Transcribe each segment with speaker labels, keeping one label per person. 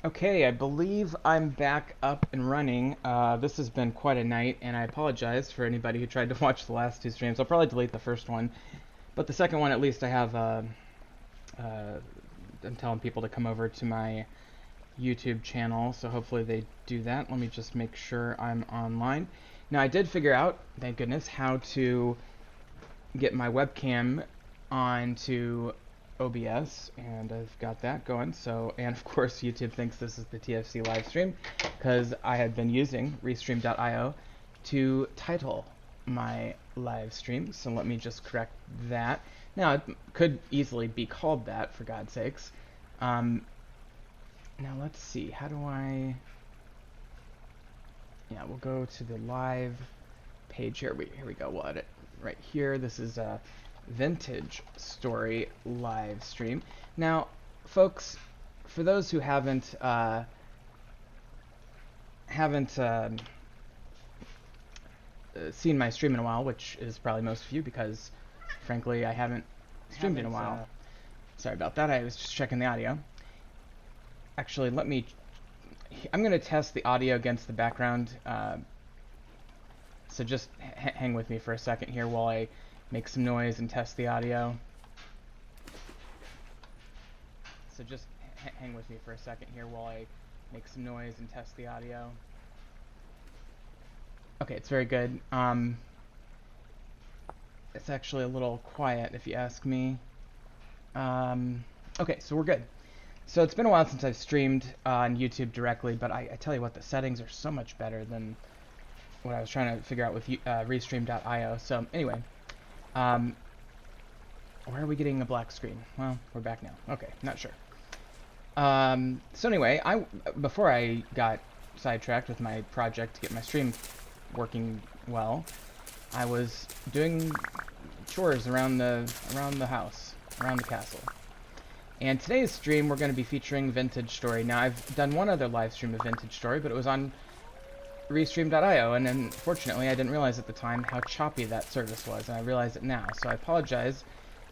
Speaker 1: Okay, I believe I'm back up and running. This has been quite a night, and I apologize for anybody who tried to watch the last two streams. I'll probably delete the first one, but the second one, at least, I have. Uh, I'm telling people to come over to my YouTube channel, so hopefully they do that. Let me just make sure I'm online. Now, I did figure out, thank goodness, how to get my webcam onto OBS, and I've got that going. So, and of course, YouTube thinks this is the TFC live stream because I had been using Restream.io to title my live stream. So let me just correct that. Now, it could easily be called that, for God's sakes. Now, let's see. How do I... Yeah, we'll go to the live page here. Here we go. We'll edit right here. This is a vintage story live stream. Now, folks, for those who haven't seen my stream in a while, which is probably most of you, because frankly I haven't streamed in a while. Sorry about that. I was just checking the audio. Actually, I'm going to test the audio against the background. So just hang with me for a second here while I make some noise and test the audio. So just hang with me for a second here while I make some noise and test the audio. Okay, it's very good. It's actually a little quiet if you ask me. Okay, so we're good. So it's been a while since I've streamed on YouTube directly, but I tell you what, the settings are so much better than what I was trying to figure out with Restream.io. So anyway, where are we getting a black screen? Well, we're back now. Okay, not sure. So anyway, before I got sidetracked with my project to get my stream working well, I was doing chores around the house, around the castle. And today's stream, we're going to be featuring Vintage Story. Now, I've done one other live stream of Vintage Story, but it was on Restream.io, and unfortunately, I didn't realize at the time how choppy that service was, and I realize it now. So I apologize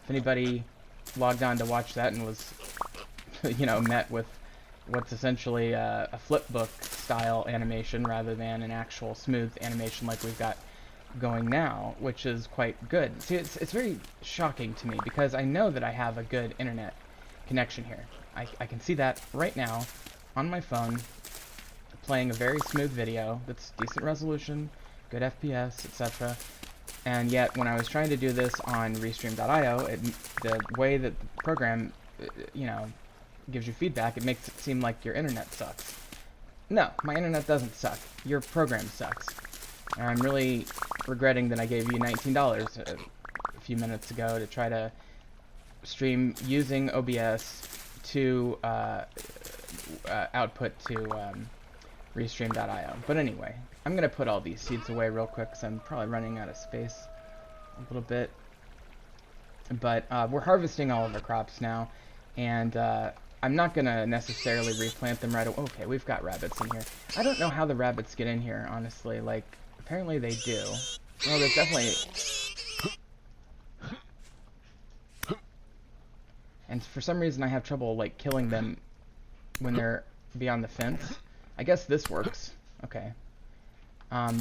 Speaker 1: if anybody logged on to watch that and was, you know, met with what's essentially a flipbook style animation rather than an actual smooth animation like we've got going now, which is quite good. See, it's very shocking to me because I know that I have a good internet connection here. I can see that right now on my phone, playing a very smooth video that's decent resolution, good FPS, etc. And yet, when I was trying to do this on Restream.io, the way that the program, you know, gives you feedback, it makes it seem like your internet sucks. No, my internet doesn't suck. Your program sucks. And I'm really regretting that I gave you $19 a few minutes ago to try to stream using OBS to output to Restream.io. But anyway, I'm going to put all these seeds away real quick because I'm probably running out of space a little bit. But we're harvesting all of our crops now, and I'm not going to necessarily replant them right away. Okay, we've got rabbits in here. I don't know how the rabbits get in here, honestly. Like, apparently they do. Well, there's definitely... And for some reason I have trouble, like, killing them when they're beyond the fence. I guess this works. Okay. I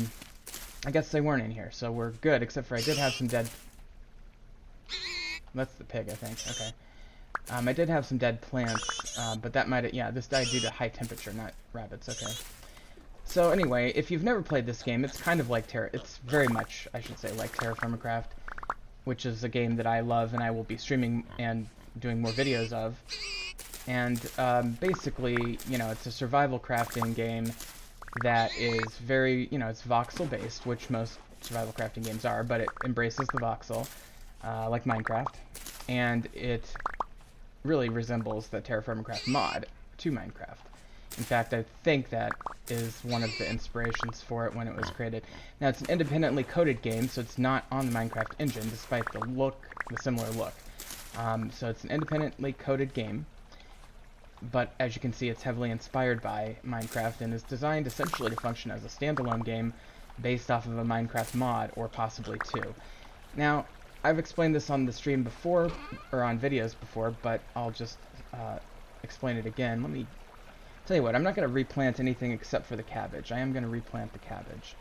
Speaker 1: guess they weren't in here, so we're good, except for I did have some dead... That's the pig, I think. Okay. I did have some dead plants, but that might... Yeah, this died due to high temperature, not rabbits. Okay. So anyway, if you've never played this game, it's kind of like It's very much, I should say, like Terraformacraft, which is a game that I love and I will be streaming and doing more videos of. And basically, you know, it's a survival crafting game that is very, you know, it's voxel based, which most survival crafting games are, but it embraces the voxel, like Minecraft, and it really resembles the Terraformacraft mod to Minecraft. In fact, I think that is one of the inspirations for it when it was created. Now, it's an independently coded game, so it's not on the Minecraft engine, despite the similar look. So it's an independently coded game, but as you can see, it's heavily inspired by Minecraft and is designed essentially to function as a standalone game based off of a Minecraft mod, or possibly two. Now, I've explained this on the stream before, or on videos before, but I'll just explain it again. Let me Tell you what, I'm not going to replant anything except for the cabbage. I am going to replant the cabbage.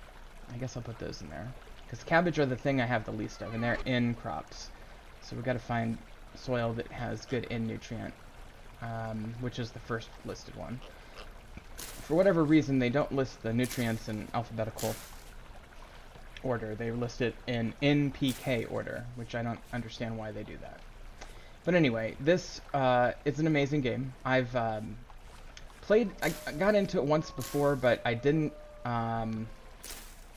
Speaker 1: I guess I'll put those in there. Because cabbage are the thing I have the least of, and they're in crops. So we've got to find soil that has good in nutrient, which is the first listed one. For whatever reason, they don't list the nutrients in alphabetical order. They list it in NPK order, which I don't understand why they do that. But anyway, this is an amazing game. I've I got into it once before, but I didn't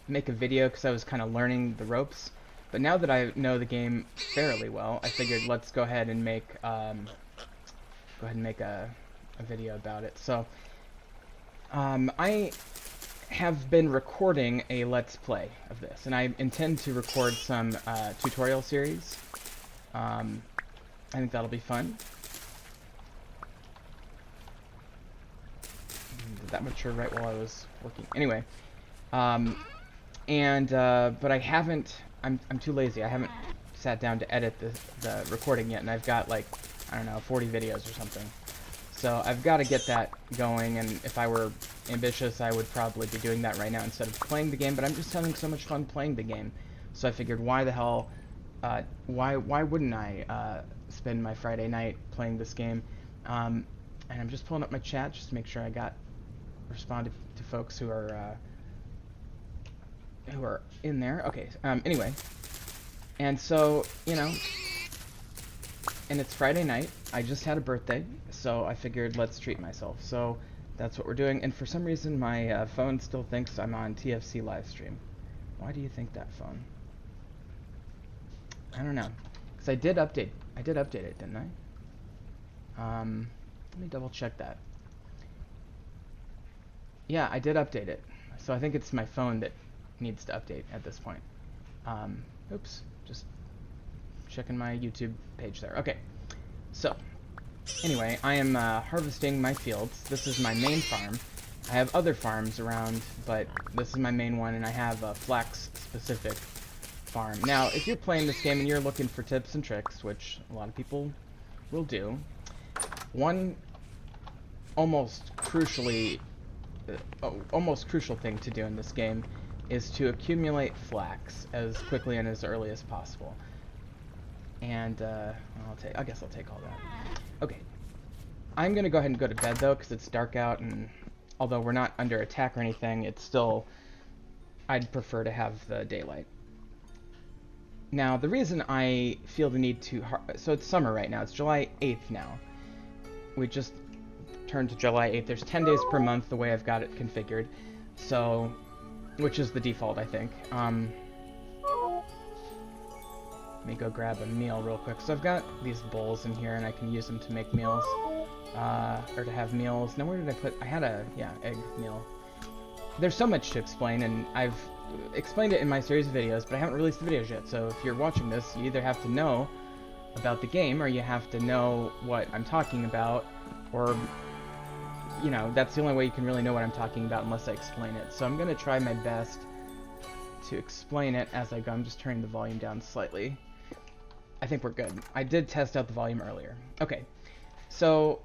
Speaker 1: make a video because I was kind of learning the ropes. But now that I know the game fairly well, I figured let's go ahead and make a video about it. So I have been recording a Let's Play of this, and I intend to record some tutorial series. I think that'll be fun. Did that mature right while I was working? Anyway, but I haven't. I'm too lazy. I haven't sat down to edit the recording yet, and I've got like, I don't know, 40 videos or something. So I've got to get that going, and if I were ambitious, I would probably be doing that right now instead of playing the game, but I'm just having so much fun playing the game. So I figured, why the hell, why wouldn't I spend my Friday night playing this game? And I'm just pulling up my chat just to make sure I got responded to folks who are in there. Okay, anyway. And so, you know, and it's Friday night. I just had a birthday, so I figured let's treat myself. So that's what we're doing. And for some reason, my phone still thinks I'm on TFC Livestream. Why do you think that, phone? I don't know. Because I did update it, didn't I? Let me double check that. Yeah, I did update it. So I think it's my phone that needs to update at this point. Oops, just checking my YouTube page there. Okay, so anyway, I am harvesting my fields. This is my main farm. I have other farms around, but this is my main one, and I have a flax-specific farm. Now, if you're playing this game and you're looking for tips and tricks, which a lot of people will do, one almost crucial thing to do in this game is to accumulate flax as quickly and as early as possible. And I guess I'll take all that. Okay, I'm gonna go ahead and go to bed though, because it's dark out, and although we're not under attack or anything, it's still, I'd prefer to have the daylight. Now, the reason I feel the need to, so it's summer right now. It's July 8th now. We just turned to July 8th. There's 10 days per month the way I've got it configured, so, which is the default, I think. Let me go grab a meal real quick. So I've got these bowls in here, and I can use them to make meals, or to have meals. Now, where did I put? I had a, yeah, egg meal. There's so much to explain, and I've explained it in my series of videos, but I haven't released the videos yet. So if you're watching this, you either have to know about the game, or you have to know what I'm talking about, or, you know, that's the only way you can really know what I'm talking about unless I explain it. So I'm going to try my best to explain it as I go. I'm just turning the volume down slightly. I think we're good. I did test out the volume earlier. Okay, so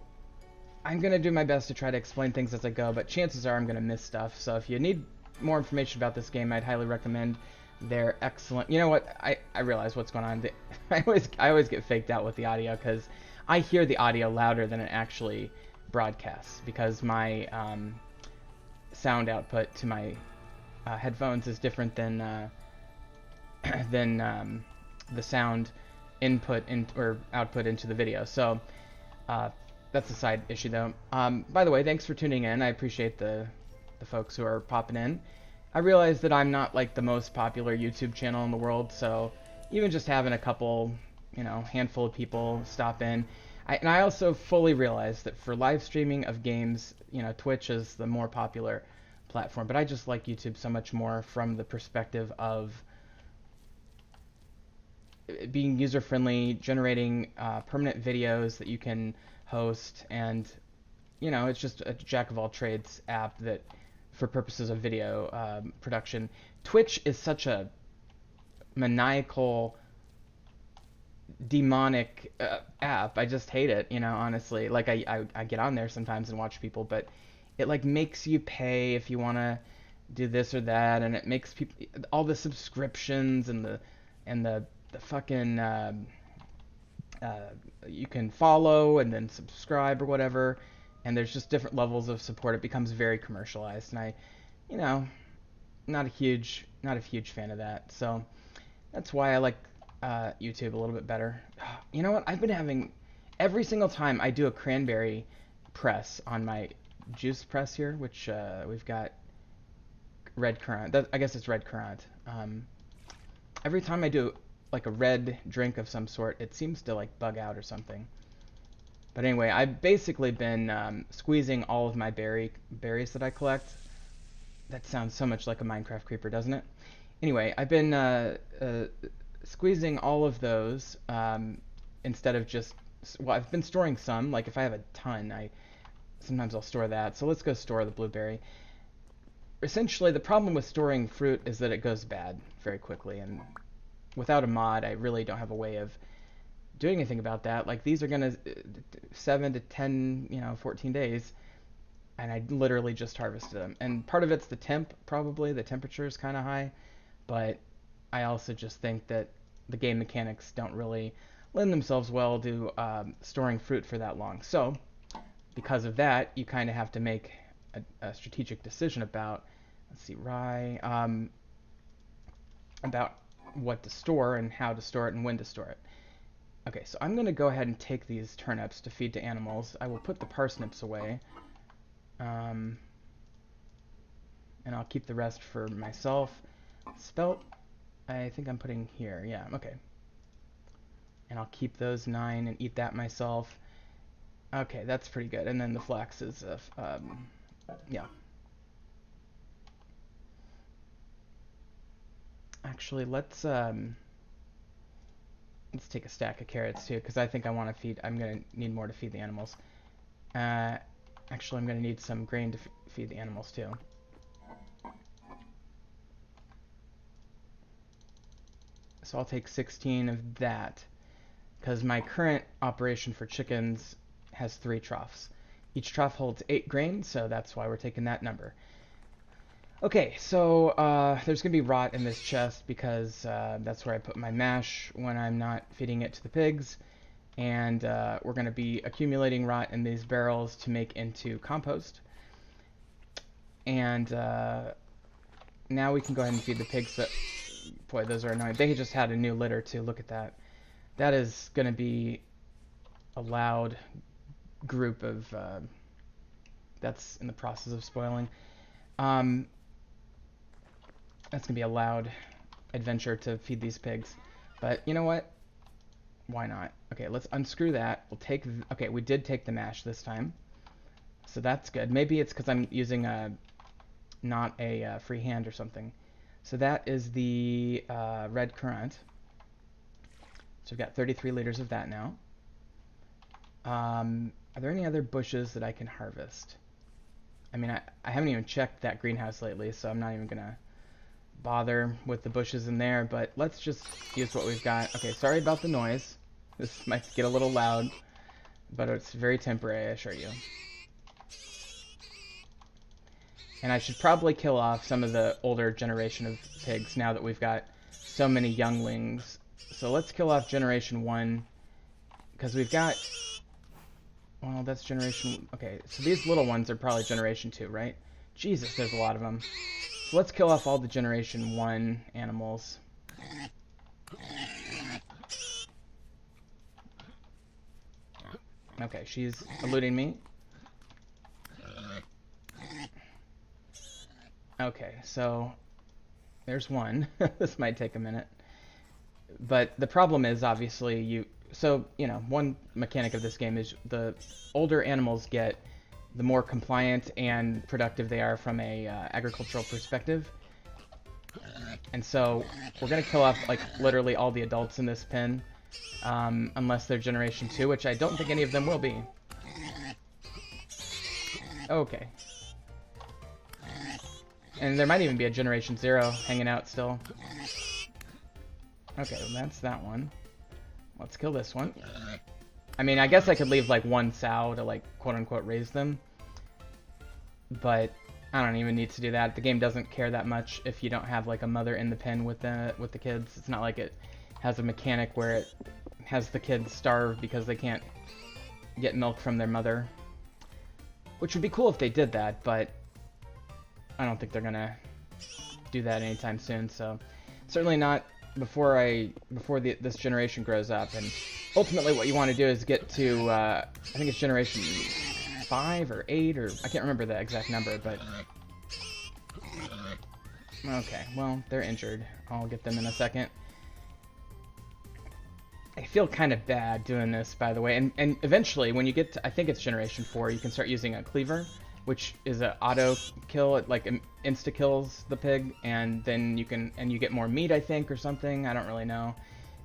Speaker 1: I'm going to do my best to try to explain things as I go, but chances are I'm going to miss stuff. So if you need more information about this game, I'd highly recommend their excellent... You know what? I realize what's going on. I always get faked out with the audio because I hear the audio louder than it actually broadcasts, because my sound output to my headphones is different than the sound input or output into the video. So that's a side issue though. By the way, thanks for tuning in. I appreciate the folks who are popping in. I realize that I'm not like the most popular YouTube channel in the world, so even just having a couple, you know, handful of people stop in. And I also fully realize that for live streaming of games, you know, Twitch is the more popular platform, but I just like YouTube so much more from the perspective of being user-friendly, generating permanent videos that you can host, and, you know, it's just a jack-of-all-trades app that, for purposes of video production. Twitch is such a maniacal demonic app. I just hate it, you know, honestly. Like I get on there sometimes and watch people, but it like makes you pay if you want to do this or that, and it makes people all the subscriptions and the fucking you can follow and then subscribe or whatever, and there's just different levels of support. It becomes very commercialized, and I, you know, not a huge fan of that. So that's why I like YouTube a little bit better. You know what? I've been having every single time I do a cranberry press on my juice press here, which we've got red currant. I guess it's red currant. Every time I do like a red drink of some sort, it seems to like bug out or something. But anyway, I've basically been squeezing all of my berries that I collect. That sounds so much like a Minecraft creeper, doesn't it? Anyway, I've been squeezing all of those instead of just, well, I've been storing some. Like if I have a ton, sometimes I'll store that. So let's go store the blueberry. Essentially, the problem with storing fruit is that it goes bad very quickly, and without a mod, I really don't have a way of doing anything about that. Like these are gonna 7 to 10, 14 days, and I literally just harvested them. And part of it's the temp, probably the temperature is kind of high, but I also just think that the game mechanics don't really lend themselves well to storing fruit for that long. So because of that, you kind of have to make a strategic decision about, let's see, rye, about what to store and how to store it and when to store it. Okay, so I'm going to go ahead and take these turnips to feed to animals. I will put the parsnips away. And I'll keep the rest for myself. Spelt, I think I'm putting here. Yeah, okay. And I'll keep those 9 and eat that myself. Okay, that's pretty good. And then the flax is, yeah. Actually, let's take a stack of carrots too, because I think I'm gonna need more to feed the animals. Actually, I'm gonna need some grain to feed the animals too. So I'll take 16 of that, because my current operation for chickens has 3 troughs. Each trough holds 8 grain, so that's why we're taking that number. Okay, so there's going to be rot in this chest because that's where I put my mash when I'm not feeding it to the pigs. And we're going to be accumulating rot in these barrels to make into compost. And now we can go ahead and feed the pigs. Boy, those are annoying. They just had a new litter too. Look at that. That is going to be a loud group of... that's in the process of spoiling. That's going to be a loud adventure to feed these pigs. But you know what? Why not? Okay, let's unscrew that. Okay, we did take the mash this time. So that's good. Maybe it's because I'm using not a free hand or something. So that is the red currant. So we've got 33 liters of that now. Are there any other bushes that I can harvest? I mean, I haven't even checked that greenhouse lately, so I'm not even going to bother with the bushes in there, but let's just use what we've got. Okay, sorry about the noise. This might get a little loud, but it's very temporary, I assure you. And I should probably kill off some of the older generation of pigs now that we've got so many younglings. So let's kill off generation 1, because we've got... Well, that's generation... Okay, so these little ones are probably generation 2, right? Jesus, there's a lot of them. So let's kill off all the generation 1 animals. Okay, she's eluding me. Okay, so there's one. This might take a minute. But the problem is, obviously, one mechanic of this game is the older animals get, the more compliant and productive they are from a agricultural perspective. And so we're going to kill off, like, literally all the adults in this pen, unless they're generation 2, which I don't think any of them will be. Okay. And there might even be a generation 0 hanging out still. Okay, well, that's that one. Let's kill this one. I mean, I guess I could leave like one sow to like quote-unquote raise them, but I don't even need to do that. The game doesn't care that much if you don't have like a mother in the pen with the kids. It's not like it has a mechanic where it has the kids starve because they can't get milk from their mother, which would be cool if they did that, but I don't think they're gonna do that anytime soon. So certainly not before this generation grows up. And ultimately what you want to do is get to I think it's generation 5 or 8, or I can't remember the exact number, but okay, well, they're injured. I'll get them in a second. I feel kind of bad doing this, by the way, and eventually when you get to, I think it's generation 4, you can start using a cleaver, which is an auto kill. It like insta kills the pig, and then you get more meat, I think, or something. I don't really know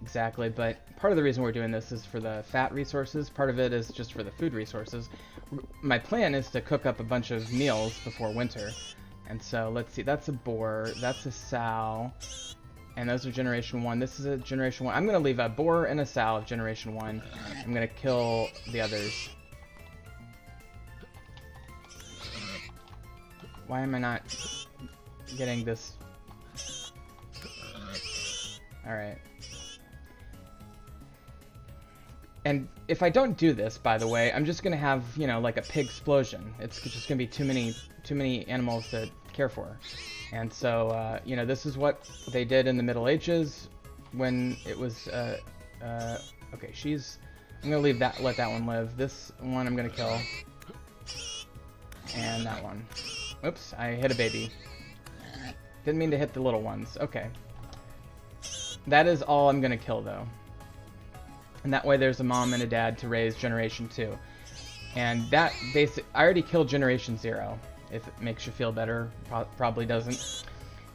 Speaker 1: exactly, but part of the reason we're doing this is for the fat resources. Part of it is just for the food resources. My plan is to cook up a bunch of meals before winter, and so let's see. That's a boar. That's a sow. And those are generation 1. This is a generation 1. I'm going to leave a boar and a sow of generation 1. I'm going to kill the others. Why am I not getting this? Alright. And if I don't do this, by the way, I'm just going to have, you know, like a pig explosion. It's just going to be too many animals to care for. And so, you know, this is what they did in the Middle Ages when it was, okay, I'm gonna let that one live. This one I'm gonna kill. And that one. Oops, I hit a baby. Didn't mean to hit the little ones. Okay. That is all I'm gonna kill, though. And that way there's a mom and a dad to raise generation 2. And that I already killed generation 0. If it makes you feel better, probably doesn't.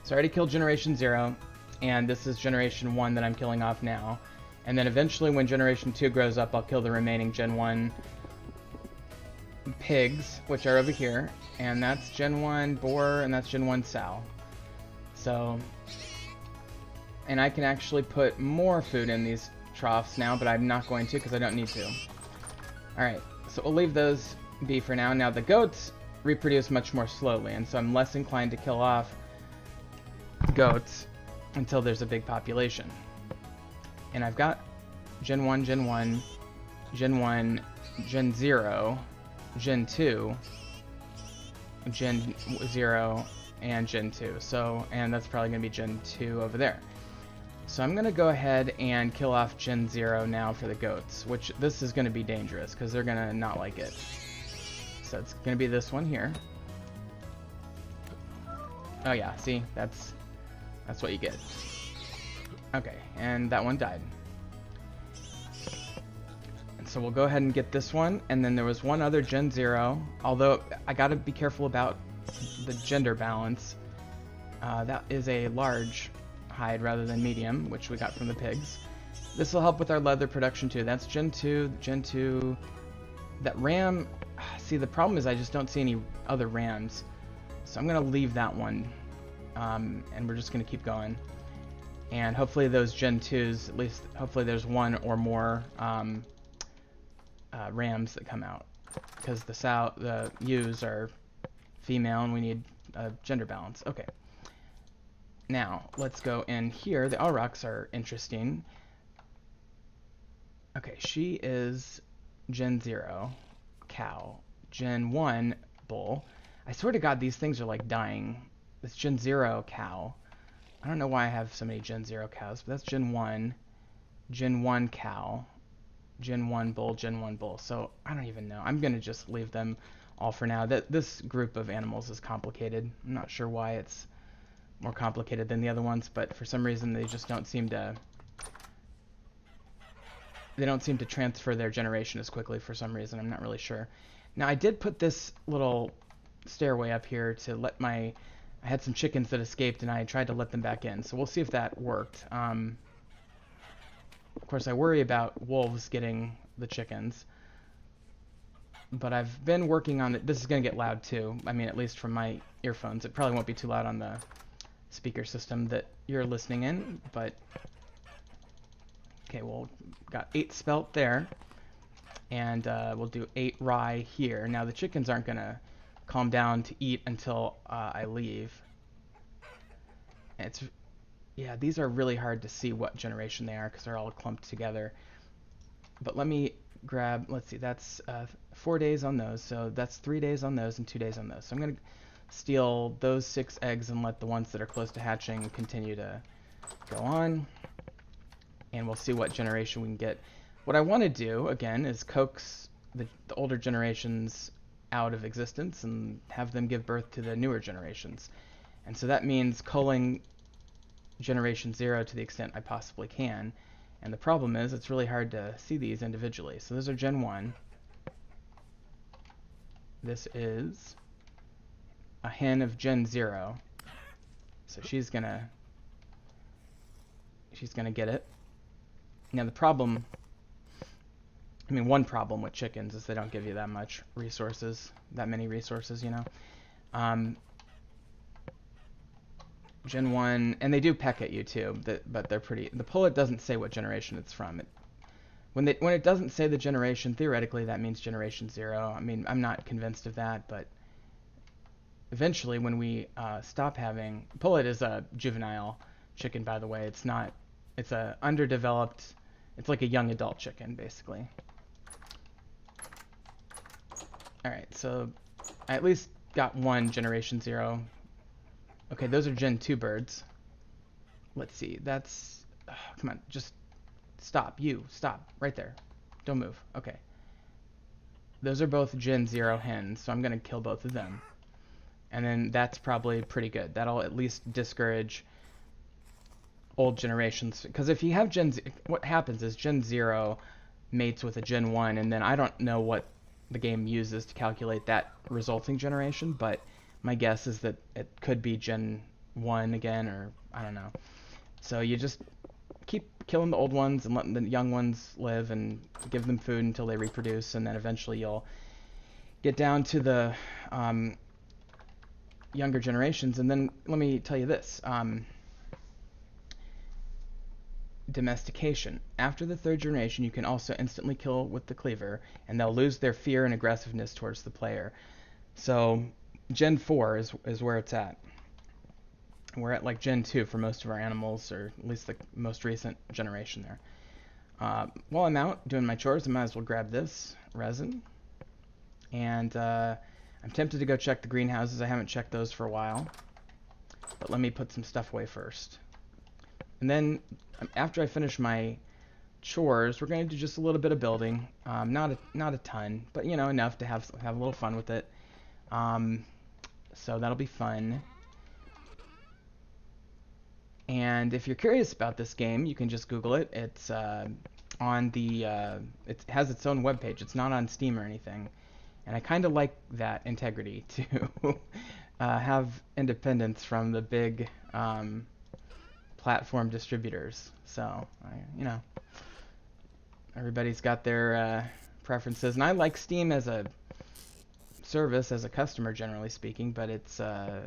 Speaker 1: So I already killed generation 0, and this is generation 1 that I'm killing off now. And then eventually when generation 2 grows up, I'll kill the remaining gen 1 pigs, which are over here. And that's gen 1 boar, and that's gen 1 sow. So, and I can actually put more food in these troughs now, but I'm not going to because I don't need to. Alright, so we'll leave those be for now. Now the goats reproduce much more slowly, and so I'm less inclined to kill off goats until there's a big population. And I've got gen 1, gen 1, gen 1, gen 0, gen 2, gen 0, and gen 2. So, and that's probably going to be gen 2 over there. So I'm going to go ahead and kill off gen 0 now for the goats, which this is going to be dangerous because they're going to not like it. So it's going to be this one here. Oh yeah, see, that's what you get. Okay, and that one died. And so we'll go ahead and get this one, and then there was one other gen 0, although I gotta be careful about the gender balance. That is a large hide rather than medium, which we got from the pigs. This will help with our leather production too. That's gen 2, gen 2. That ram, see, the problem is I just don't see any other rams. So I'm going to leave that one, and we're just going to keep going. And hopefully those gen 2s, at least hopefully there's one or more rams that come out. Because the ewes are female and we need a gender balance. Okay. Now, let's go in here. The aurochs are interesting. Okay, she is gen 0 cow, gen 1 bull. I swear to God, these things are like dying. It's gen 0 cow. I don't know why I have so many gen 0 cows, but that's gen 1 cow, gen 1 bull, gen 1 bull. So I don't even know. I'm going to just leave them all for now. This group of animals is complicated. I'm not sure why it's more complicated than the other ones, but for some reason they just don't seem to transfer their generation as quickly for some reason. I'm not really sure. Now I did put this little stairway up here to let I had some chickens that escaped and I tried to let them back in. So we'll see if that worked. Of course I worry about wolves getting the chickens, but I've been working on it. This is going to get loud too. I mean, at least from my earphones. It probably won't be too loud on the speaker system that you're listening in, but Okay, well, got 8 spelt there. And we'll do 8 rye here. Now the chickens aren't going to calm down to eat until I leave. It's yeah, these are really hard to see what generation they are because they're all clumped together. But let me grab, let's see, that's 4 days on those, so that's 3 days on those and 2 days on those. So I'm going to steal those 6 eggs and let the ones that are close to hatching continue to go on. And we'll see what generation we can get. What I want to do, again, is coax the older generations out of existence and have them give birth to the newer generations. And so that means culling generation 0 to the extent I possibly can. And the problem is it's really hard to see these individually. So those are Gen 1. This is a hen of Gen 0. So she's gonna get it. Now the problem, I mean, one problem with chickens is they don't give you that much resources, that many resources, you know. Gen 1, and they do peck at you too, but they're pretty, the pullet doesn't say what generation it's from. When it doesn't say the generation, theoretically that means generation 0. I mean, I'm not convinced of that, but eventually when we stop having, pullet is a juvenile chicken, by the way. It's not, it's a underdeveloped, it's like a young adult chicken, basically. Alright, so I at least got one generation 0. Okay, those are Gen 2 birds. Let's see, that's... come on, just stop. You, stop. Right there. Don't move. Okay. Those are both Gen 0 hens, so I'm going to kill both of them. And then that's probably pretty good. That'll at least discourage old generations. Because if you have Gen 0... what happens is Gen 0 mates with a Gen 1, and then I don't know what the game uses to calculate that resulting generation, but... my guess is that it could be Gen 1 again, or I don't know. So you just keep killing the old ones and letting the young ones live and give them food until they reproduce, and then eventually you'll get down to the younger generations. And then let me tell you this. Domestication. After the 3rd generation, you can also instantly kill with the cleaver, and they'll lose their fear and aggressiveness towards the player. So... Gen 4 is where it's at. We're at like Gen 2 for most of our animals, or at least the most recent generation there. While I'm out doing my chores, I might as well grab this resin. And I'm tempted to go check the greenhouses. I haven't checked those for a while. But let me put some stuff away first. And then after I finish my chores, we're going to do just a little bit of building. Not a ton, but you know, enough to have a little fun with it. So that'll be fun. And if you're curious about this game, you can just Google it. It's on the it has its own webpage. It's not on Steam or anything. And I kind of like that integrity to have independence from the big platform distributors. So you know, everybody's got their preferences, and I like Steam as a service, as a customer, generally speaking, but it's a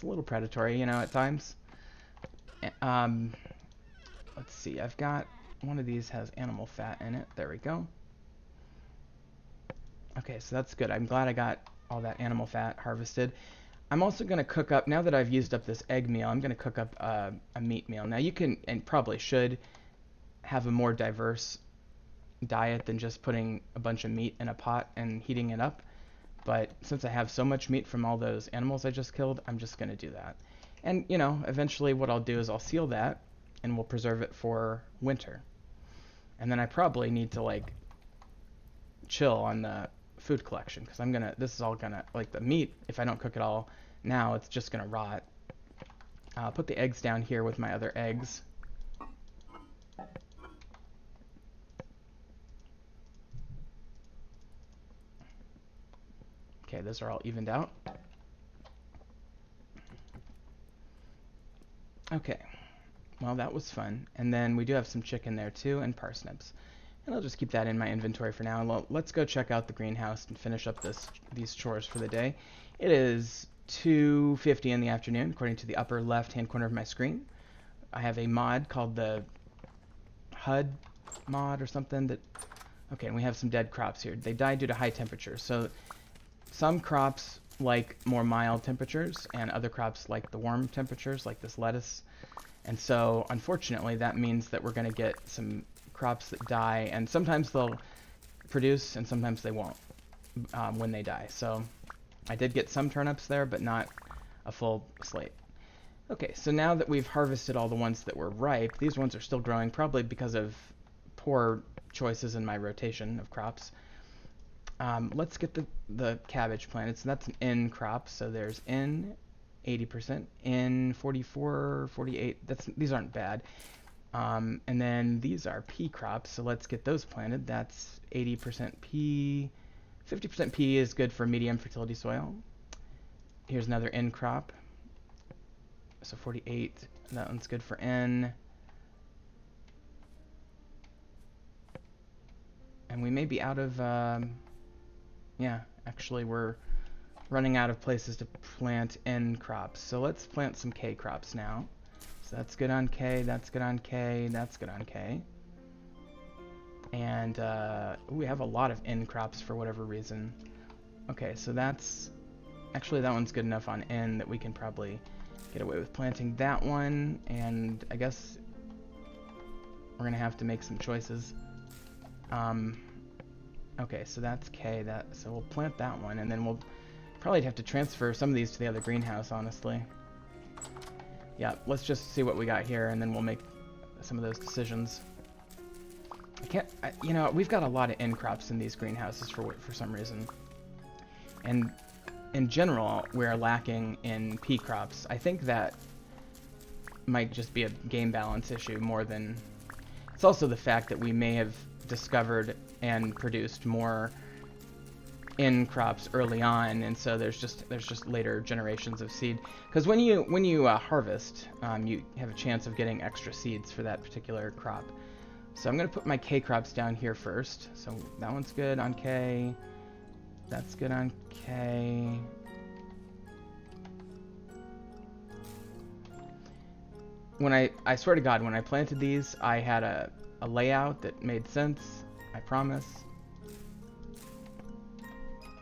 Speaker 1: little predatory, you know, at times. Let's see, I've got one of these has animal fat in it. There we go. Okay, so that's good. I'm glad I got all that animal fat harvested. I'm also going to cook up, now that I've used up this egg meal, I'm going to cook up a meat meal. Now you can, and probably should, have a more diverse diet than just putting a bunch of meat in a pot and heating it up. But since I have so much meat from all those animals I just killed, I'm just going to do that. And, you know, eventually what I'll do is I'll seal that, and we'll preserve it for winter. And then I probably need to, like, chill on the food collection, because this is all going to, like, the meat, if I don't cook it all now, it's just going to rot. I'll put the eggs down here with my other eggs. Okay, those are all evened out. Okay, well that was fun. And then we do have some chicken there too, and parsnips. And I'll just keep that in my inventory for now. Well, let's go check out the greenhouse and finish up these chores for the day. It is 2:50 in the afternoon, according to the upper left-hand corner of my screen. I have a mod called the HUD mod or something that... Okay, and we have some dead crops here. They die due to high temperatures. So some crops like more mild temperatures, and other crops like the warm temperatures, like this lettuce. And so, unfortunately, that means that we're going to get some crops that die, and sometimes they'll produce, and sometimes they won't when they die. So I did get some turnips there, but not a full slate. Okay, so now that we've harvested all the ones that were ripe, these ones are still growing, probably because of poor choices in my rotation of crops. Let's get the cabbage planted. So that's an N crop. So there's N 80%, N 44, 48. These aren't bad. And then these are P crops. So let's get those planted. That's 80% P. 50% P is good for medium fertility soil. Here's another N crop. So 48. That one's good for N. And we may be out of... yeah, actually we're running out of places to plant N crops. So let's plant some K crops now. So that's good on K, that's good on K, that's good on K. And we have a lot of N crops for whatever reason. Okay, so that's... Actually, that one's good enough on N that we can probably get away with planting that one. And I guess we're going to have to make some choices. Okay, so that's K. So we'll plant that one, and then we'll probably have to transfer some of these to the other greenhouse, honestly. Yeah, let's just see what we got here, and then we'll make some of those decisions. You know, we've got a lot of N crops in these greenhouses for some reason. And in general, we're lacking in P crops. I think that might just be a game balance issue more than... It's also the fact that we may have discovered and produced more N crops early on, and so there's just later generations of seed. Because when you harvest, you have a chance of getting extra seeds for that particular crop. So I'm gonna put my K crops down here first. So that one's good on K. That's good on K. I swear to God, when I planted these, I had a layout that made sense. I promise.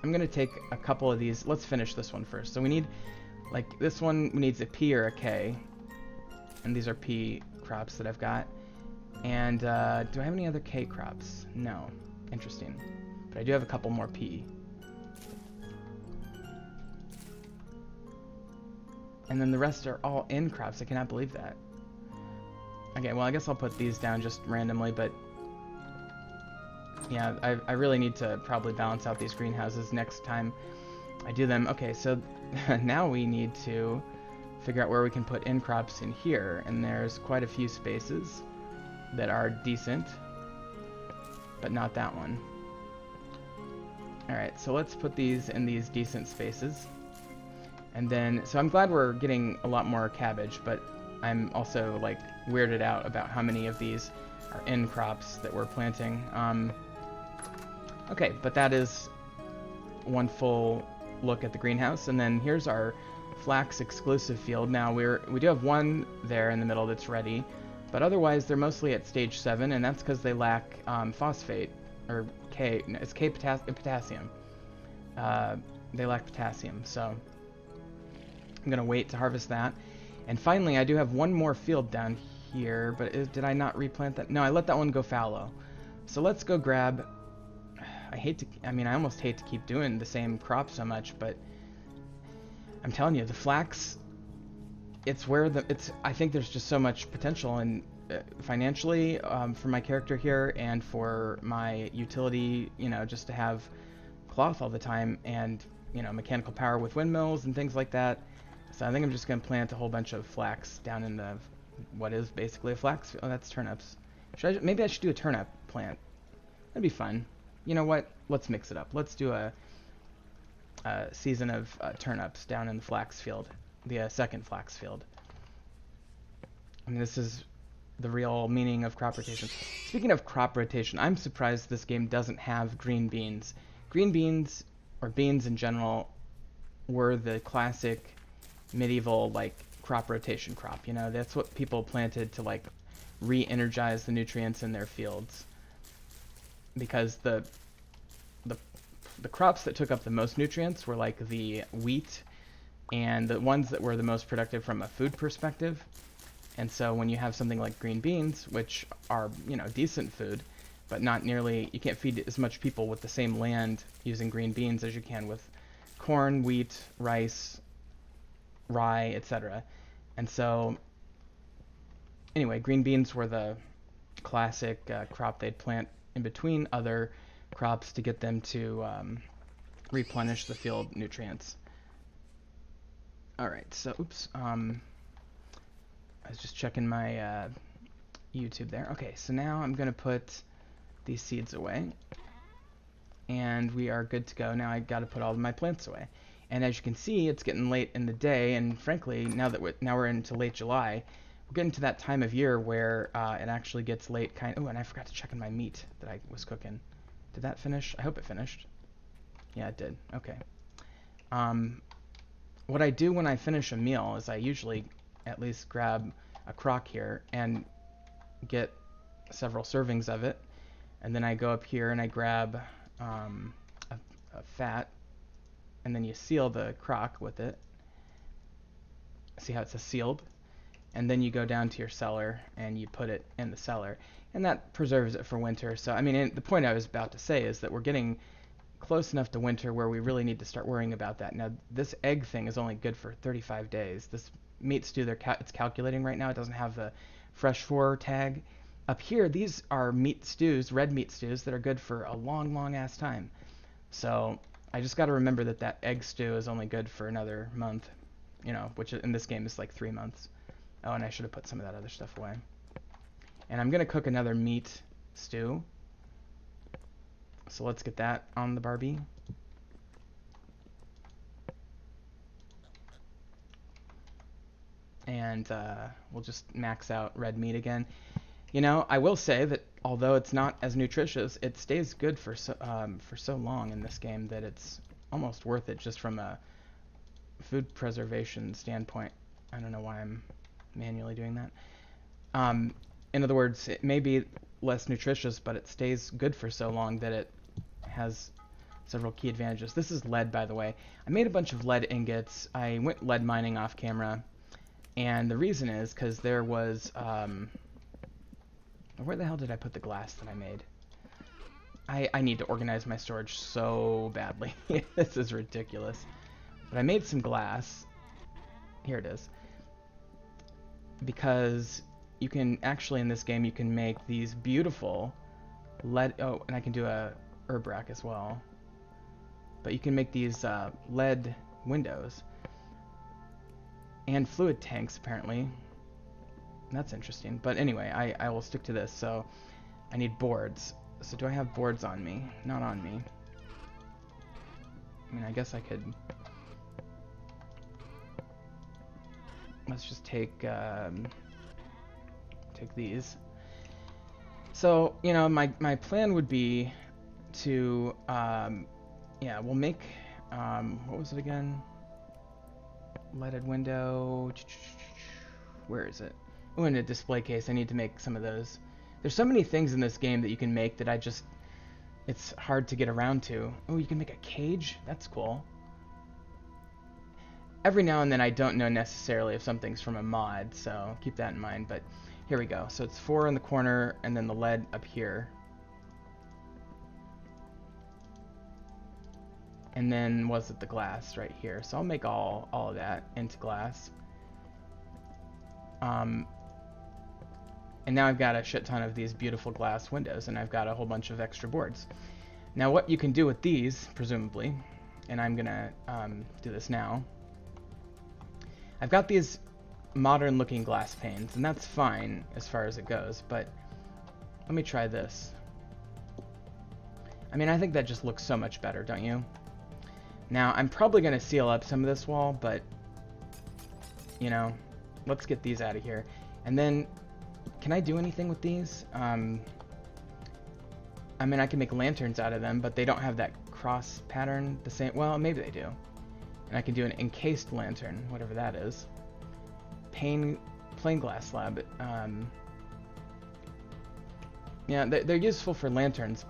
Speaker 1: I'm gonna take a couple of these. Let's finish this one first. So we need, like, this one needs a P or a K, and these are P crops that I've got. And do I have any other K crops? No. Interesting. But I do have a couple more P. And then the rest are all N crops. I cannot believe that. Okay, well, I guess I'll put these down just randomly, but yeah, I really need to probably balance out these greenhouses next time I do them. Okay, so now we need to figure out where we can put N crops in here, and there's quite a few spaces that are decent, but not that one. Alright, so let's put these in these decent spaces. And then, so I'm glad we're getting a lot more cabbage, but I'm also, like, weirded out about how many of these are N crops that we're planting. Okay, but that is one full look at the greenhouse, and then here's our flax exclusive field. Now we do have one there in the middle that's ready, but otherwise they're mostly at stage 7, and that's because they lack phosphate, or K. It's K potassium. They lack potassium, so I'm gonna wait to harvest that. And finally, I do have one more field down here, but did I not replant that? No, I let that one go fallow. So let's go grab... I almost hate to keep doing the same crop so much, but I'm telling you, the flax, it's where I think there's just so much potential, and financially, for my character here, and for my utility, you know, just to have cloth all the time, and, you know, mechanical power with windmills and things like that. So I think I'm just going to plant a whole bunch of flax down in the, what is basically a flax. Oh, that's turnips. Maybe I should do a turnip plant. That'd be fun. You know what? Let's mix it up. Let's do a season of turnips down in the flax field, the second flax field. I mean, this is the real meaning of crop rotation. Speaking of crop rotation, I'm surprised this game doesn't have green beans. Green beans, or beans in general, were the classic medieval, like, crop rotation crop. You know, that's what people planted to, like, re-energize the nutrients in their fields, because the crops that took up the most nutrients were like the wheat and the ones that were the most productive from a food perspective. And so when you have something like green beans, which are, decent food, but not nearly, you can't feed as much people with the same land using green beans as you can with corn, wheat, rice, rye, etc. And so, anyway, green beans were the classic crop they'd plant in between other crops to get them to replenish the field nutrients. Alright, so, oops, I was just checking my YouTube there. Okay, so now I'm going to put these seeds away, and we are good to go. Now I got to put all of my plants away. And as you can see, it's getting late in the day, and frankly, now we're into late July, we're getting to that time of year where it actually gets late. Oh, and I forgot to check on my meat that I was cooking. Did that finish? I hope it finished. Yeah, it did. Okay. What I do when I finish a meal is I usually at least grab a crock here and get several servings of it, and then I go up here and I grab a fat, and then you seal the crock with it. See how it says sealed? And then you go down to your cellar and you put it in the cellar, and that preserves it for winter. So I mean, the point I was about to say is that we're getting close enough to winter where we really need to start worrying about that. Now, this egg thing is only good for 35 days. This meat stew, it's calculating right now. It doesn't have the fresh for tag. Up here, these are meat stews, red meat stews, that are good for a long, long ass time. So I just got to remember that egg stew is only good for another month, which in this game is like 3 months. Oh, and I should have put some of that other stuff away. And I'm going to cook another meat stew. So let's get that on the Barbie. And we'll just max out red meat again. I will say that although it's not as nutritious, it stays good for so long in this game that it's almost worth it just from a food preservation standpoint. I don't know why I'm manually doing that. In other words, it may be less nutritious, but it stays good for so long that it has several key advantages. This is lead, by the way. I made a bunch of lead ingots. I went lead mining off camera, and the reason is because there was where the hell did I put the glass that I made? I need to organize my storage so badly. This is ridiculous. But I made some glass. Here it is. Because you can actually, in this game, you can make these beautiful lead... Oh, and I can do a herb rack as well. But you can make these lead windows. And fluid tanks, apparently. That's interesting. But anyway, I will stick to this. So I need boards. So do I have boards on me? Not on me. I mean, I guess I could... Let's just take these. So, my plan would be to, yeah, we'll make, what was it again? Leaded window. Where is it? Oh, in a display case. I need to make some of those. There's so many things in this game that you can make that it's hard to get around to. Oh, you can make a cage? That's cool. Every now and then I don't know necessarily if something's from a mod, so keep that in mind. But here we go. So it's 4 in the corner and then the lead up here. And then was it the glass right here? So I'll make all of that into glass. And now I've got a shit ton of these beautiful glass windows, and I've got a whole bunch of extra boards. Now what you can do with these, presumably, and I'm gonna do this now. I've got these modern looking glass panes, and that's fine as far as it goes, but let me try this. I mean, I think that just looks so much better, don't you? Now, I'm probably gonna seal up some of this wall, but, let's get these out of here. And then, can I do anything with these? I mean, I can make lanterns out of them, but they don't have that cross pattern the same. Well, maybe they do. And I can do an encased lantern, whatever that is. Plain glass slab. Yeah, they're useful for lanterns,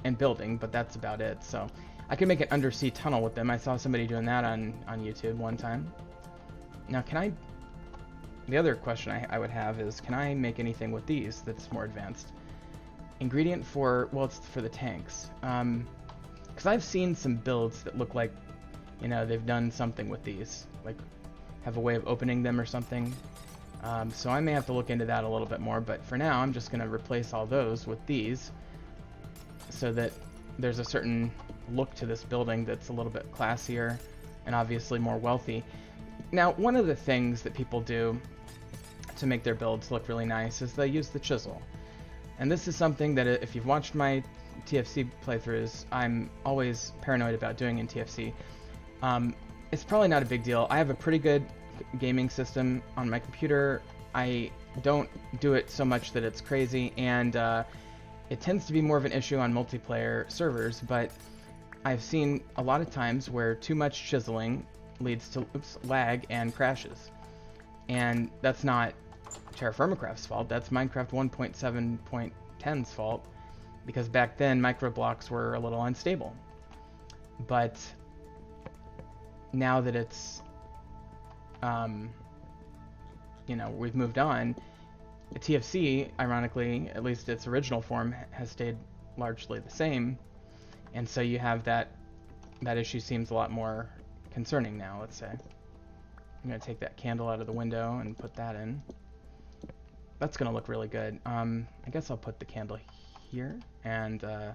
Speaker 1: and building, but that's about it. So I could make an undersea tunnel with them. I saw somebody doing that on YouTube one time. Now, can I... The other question I would have is, can I make anything with these that's more advanced? Ingredient for... Well, it's for the tanks. Because I've seen some builds that look like, you know, they've done something with these. Like, have a way of opening them or something. So I may have to look into that a little bit more, but for now I'm just going to replace all those with these so that there's a certain look to this building that's a little bit classier and obviously more wealthy. Now, one of the things that people do to make their builds look really nice is they use the chisel. And this is something that if you've watched my TFC playthroughs, I'm always paranoid about doing in TFC. It's probably not a big deal. I have a pretty good gaming system on my computer. I don't do it so much that it's crazy, and it tends to be more of an issue on multiplayer servers, but I've seen a lot of times where too much chiseling leads to lag and crashes. And that's not Terraformacraft's fault, that's Minecraft 1.7.10's fault, because back then microblocks were a little unstable. But now that it's you know, we've moved on, TFC, ironically, at least its original form, has stayed largely the same, and so you have that issue seems a lot more concerning now, let's say. I'm going to take that candle out of the window and put that in. That's going to look really good. I guess I'll put the candle here, and can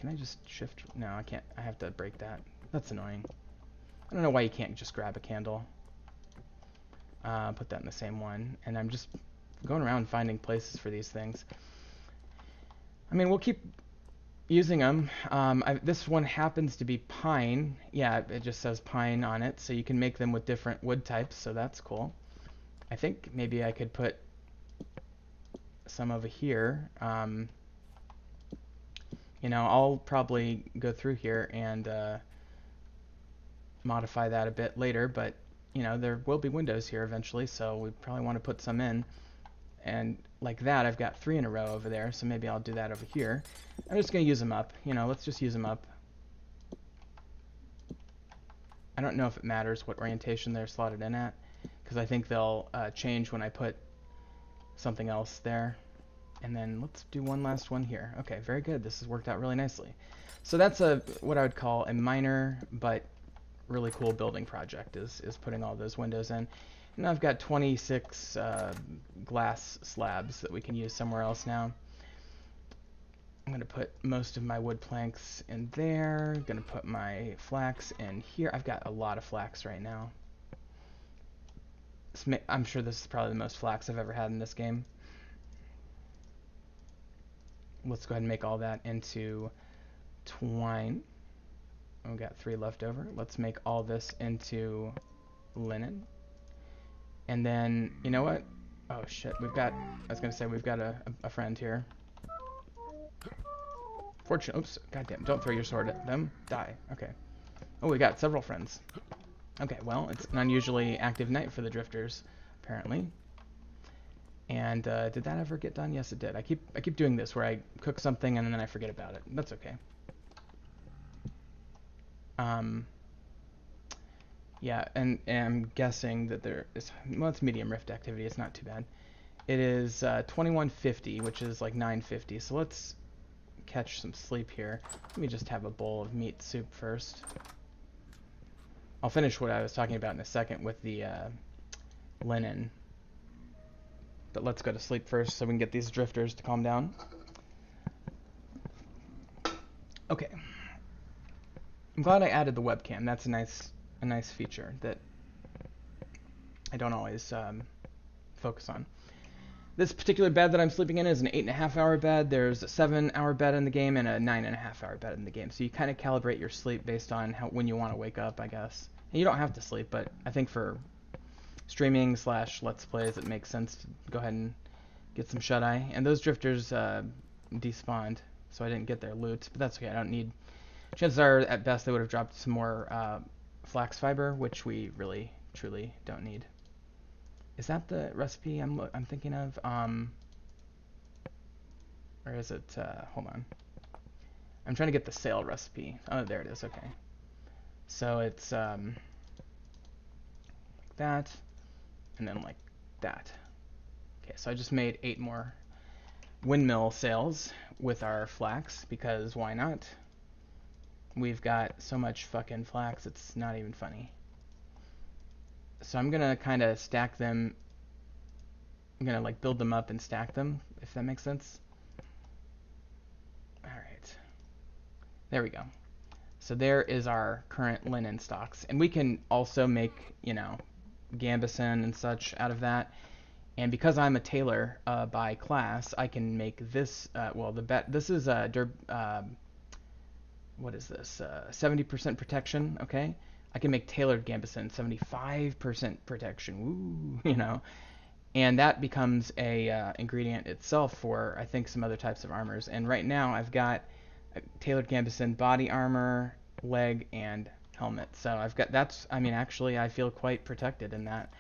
Speaker 1: I just shift? No, I can't. I have to break that. That's annoying. I don't know why you can't just grab a candle. Put that in the same one, and I'm just going around finding places for these things. I mean, we'll keep using them. This one happens to be pine. Yeah, it just says pine on it, so you can make them with different wood types, so that's cool. I think maybe I could put some over here. You know, I'll probably go through here and modify that a bit later, but you know, there will be windows here eventually, so we probably want to put some in. And like that, I've got 3 in a row over there, so maybe I'll do that over here. I'm just going to use them up. You know, let's just use them up. I don't know if it matters what orientation they're slotted in at, because I think they'll change when I put something else there. And then let's do one last one here. Okay, very good. This has worked out really nicely. So that's what I would call a minor but really cool building project, is putting all those windows in. And I've got 26 glass slabs that we can use somewhere else now. I'm going to put most of my wood planks in there. I'm going to put my flax in here. I've got a lot of flax right now. I'm sure this is probably the most flax I've ever had in this game. Let's go ahead and make all that into twine. We've got 3 left over. Let's make all this into linen. And then, you know what? Oh shit, I was gonna say, we've got a friend here. Oops, goddamn, don't throw your sword at them. Die, okay. Oh, we got several friends. Okay, well, it's an unusually active night for the drifters, apparently. And, did that ever get done? Yes, it did. I keep doing this, where I cook something and then I forget about it. That's okay. Yeah, and I'm guessing that there is, well, it's medium rift activity, it's not too bad. It is 2150, which is like 950, so let's catch some sleep here. Let me just have a bowl of meat soup first. I'll finish what I was talking about in a second with the linen. But let's go to sleep first so we can get these drifters to calm down. Okay. I'm glad I added the webcam. That's a nice feature that I don't always focus on. This particular bed that I'm sleeping in is an 8.5-hour bed. There's a 7-hour bed in the game and a 9.5-hour bed in the game. So you kind of calibrate your sleep based on when you want to wake up, I guess. And you don't have to sleep, but I think for streaming / let's plays, it makes sense to go ahead and get some shut-eye. And those drifters despawned, so I didn't get their loot, but that's okay. I don't need. Chances are, at best, they would have dropped some more flax fiber, which we really, truly don't need. Is that the recipe I'm thinking of? Or is it, hold on. I'm trying to get the sail recipe. Oh, there it is, okay. So it's, like that, and then like that. Okay, so I just made 8 more windmill sails with our flax, because why not? We've got so much fucking flax, it's not even funny. So I'm gonna kind of stack them. I'm gonna like build them up and stack them, if that makes sense. Alright. There we go. So there is our current linen stocks. And we can also make, you know, gambeson and such out of that. And because I'm a tailor by class, I can make this, well, this is what is this? 70% protection, okay? I can make tailored gambeson, 75% protection, woo, you know. And that becomes a ingredient itself for, I think, some other types of armors. And right now I've got tailored gambeson body armor, leg, and helmet. So I've got, that's, I mean, actually I feel quite protected in that.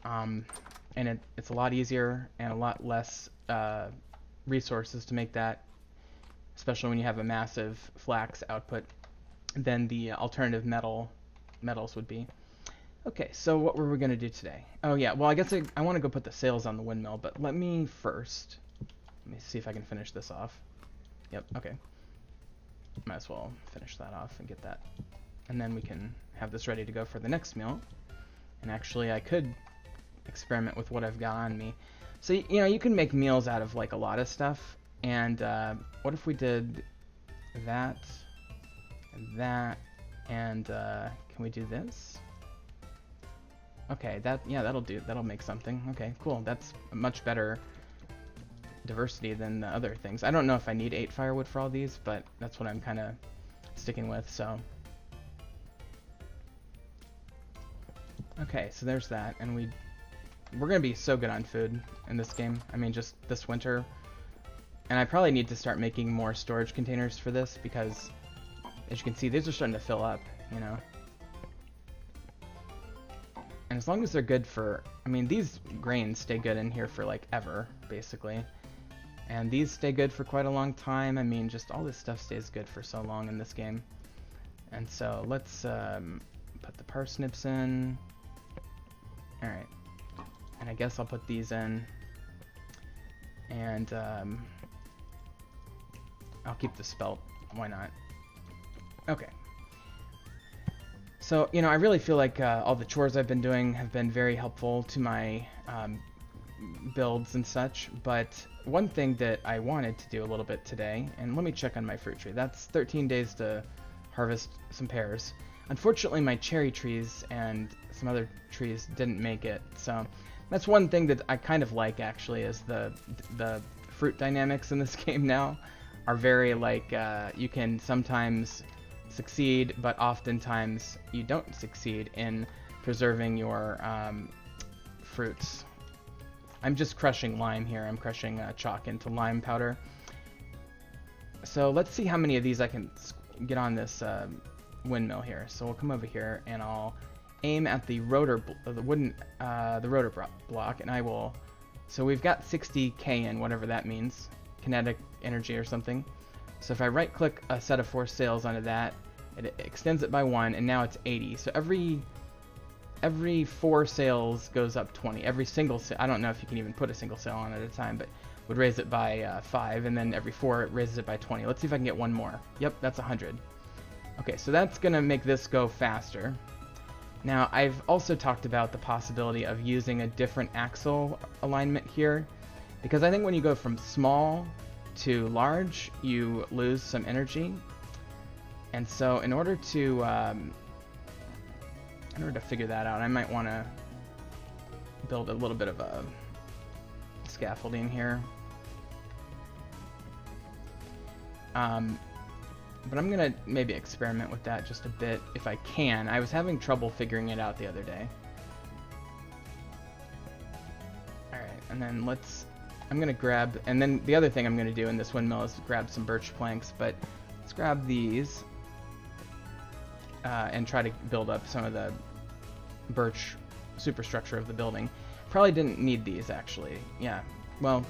Speaker 1: And it's a lot easier and a lot less resources to make that, especially when you have a massive flax output, than the alternative metals would be. Okay, so what were we going to do today? Oh yeah, well I guess I want to go put the sails on the windmill, but let me see if I can finish this off. Yep, okay. Might as well finish that off and get that. And then we can have this ready to go for the next meal. And actually I could experiment with what I've got on me. So, you know, you can make meals out of like a lot of stuff. And what if we did that, and that, and can we do this? Okay, that'll do. That'll make something. Okay, cool. That's a much better diversity than the other things. I don't know if I need 8 firewood for all these, but that's what I'm kind of sticking with, so. Okay, so there's that, and we're gonna be so good on food in this game. I mean, just this winter. And I probably need to start making more storage containers for this, because as you can see, these are starting to fill up, you know. And as long as they're good for, I mean, these grains stay good in here for like ever, basically. And these stay good for quite a long time. I mean, just all this stuff stays good for so long in this game. And so let's put the parsnips in. Alright. And I guess I'll put these in. And I'll keep the spelt. Why not? Okay. So, you know, I really feel like all the chores I've been doing have been very helpful to my builds and such, but one thing that I wanted to do a little bit today, and let me check on my fruit tree. That's 13 days to harvest some pears. Unfortunately, my cherry trees and some other trees didn't make it, so that's one thing that I kind of like, actually, is the fruit dynamics in this game now are very, like, you can sometimes succeed, but oftentimes you don't succeed in preserving your fruits. I'm just crushing lime here. I'm crushing chalk into lime powder. So let's see how many of these I can get on this windmill here. So we'll come over here and I'll aim at the rotor, the rotor block, and I will. So we've got 60k in, whatever that means, kinetic energy or something. So if I right-click a set of 4 sails onto that, it extends it by 1, and now it's 80. So every 4 sails goes up 20. Every single sail, I don't know if you can even put a single sail on at a time, but would raise it by 5, and then every 4 it raises it by 20. Let's see if I can get one more. Yep, that's 100. Okay, so that's gonna make this go faster. Now, I've also talked about the possibility of using a different axle alignment here, because I think when you go from small to large, you lose some energy. And so in order to figure that out, I might want to build a little bit of a scaffolding here. But I'm gonna maybe experiment with that just a bit if I can. I was having trouble figuring it out the other day. Alright, and then I'm gonna grab, and then the other thing I'm gonna do in this windmill is grab some birch planks, but let's grab these and try to build up some of the birch superstructure of the building. Probably didn't need these, actually. Yeah, well,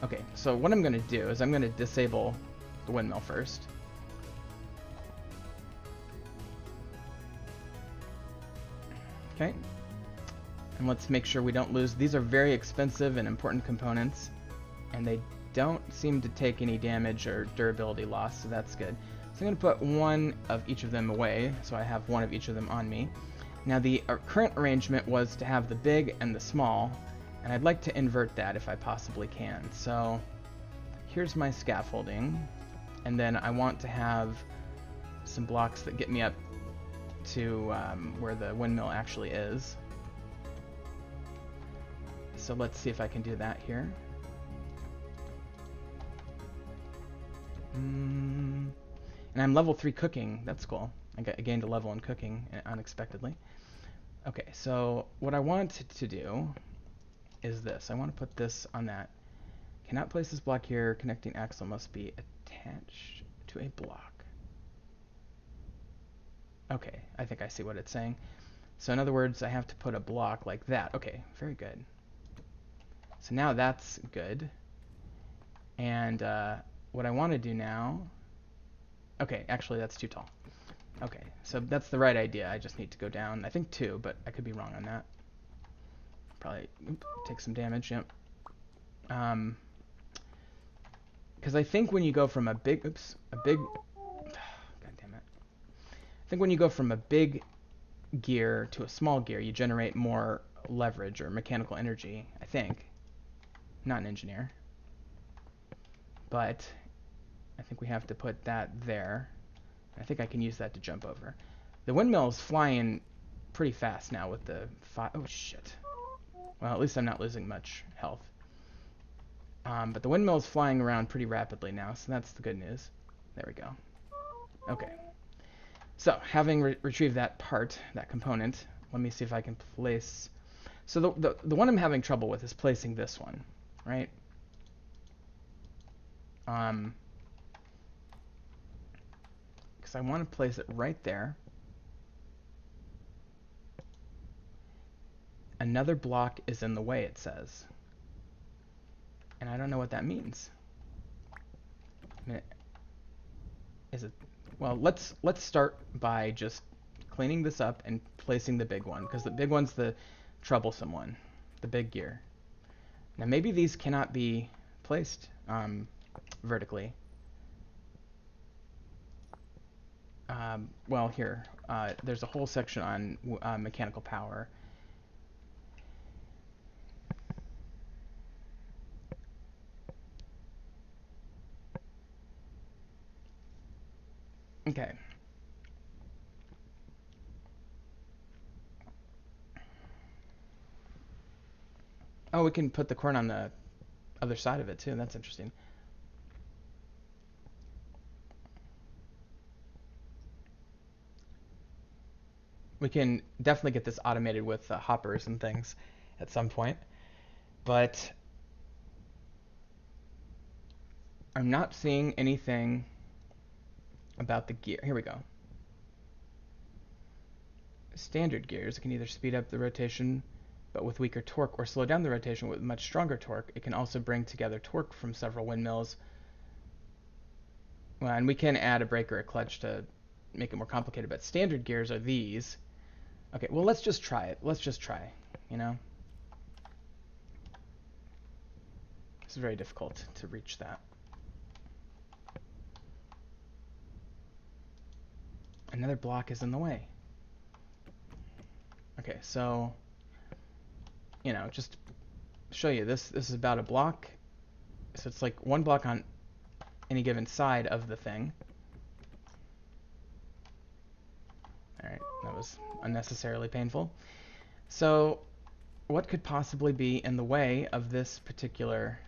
Speaker 1: Okay, so what I'm going to do is I'm going to disable the windmill first. Okay. And let's make sure we don't lose. These are very expensive and important components, and they don't seem to take any damage or durability loss, so that's good. So I'm going to put one of each of them away, so I have one of each of them on me. Now the current arrangement was to have the big and the small, and I'd like to invert that if I possibly can. So here's my scaffolding, and then I want to have some blocks that get me up to where the windmill actually is. So let's see if I can do that here. And I'm level 3 cooking. That's cool. I gained a level in cooking unexpectedly. Okay, so what I want to do is this. I want to put this on that. Cannot place this block here. Connecting axle must be attached to a block. Okay, I think I see what it's saying. So in other words, I have to put a block like that. Okay, very good. So now that's good. And what I want to do now... Okay, actually that's too tall. Okay, so that's the right idea. I just need to go down, I think 2, but I could be wrong on that. Probably take some damage, yep. Because I think when you go from a big... God damn it. I think when you go from a big gear to a small gear, you generate more leverage or mechanical energy, I think. Not an engineer. But I think we have to put that there. I think I can use that to jump over. The windmill's flying pretty fast now with the oh shit. Well, at least I'm not losing much health. But the windmill's flying around pretty rapidly now, so that's the good news. There we go. Okay. So, having retrieved that part, that component, let me see if I can place... So the one I'm having trouble with is placing this one, right? Because I want to place it right there. Another block is in the way, it says. And I don't know what that means. I mean, is it... Well, let's start by just cleaning this up and placing the big one, because the big one's the troublesome one, the big gear. Now maybe these cannot be placed vertically. Well, here, there's a whole section on mechanical power. Okay. Oh, we can put the corn on the other side of it too. That's interesting. We can definitely get this automated with hoppers and things at some point. But I'm not seeing anything about the gear. Here we go. Standard gears can either speed up the rotation but with weaker torque, or slow down the rotation with much stronger torque. It can also bring together torque from several windmills. Well, and we can add a brake or a clutch to make it more complicated, but standard gears are these. Okay, well, let's just try it. Let's just try, you know? It's very difficult to reach that. Another block is in the way. Okay, so, you know, just show you, this is about a block. So it's like one block on any given side of the thing. Alright, that was unnecessarily painful. So, what could possibly be in the way of this particular...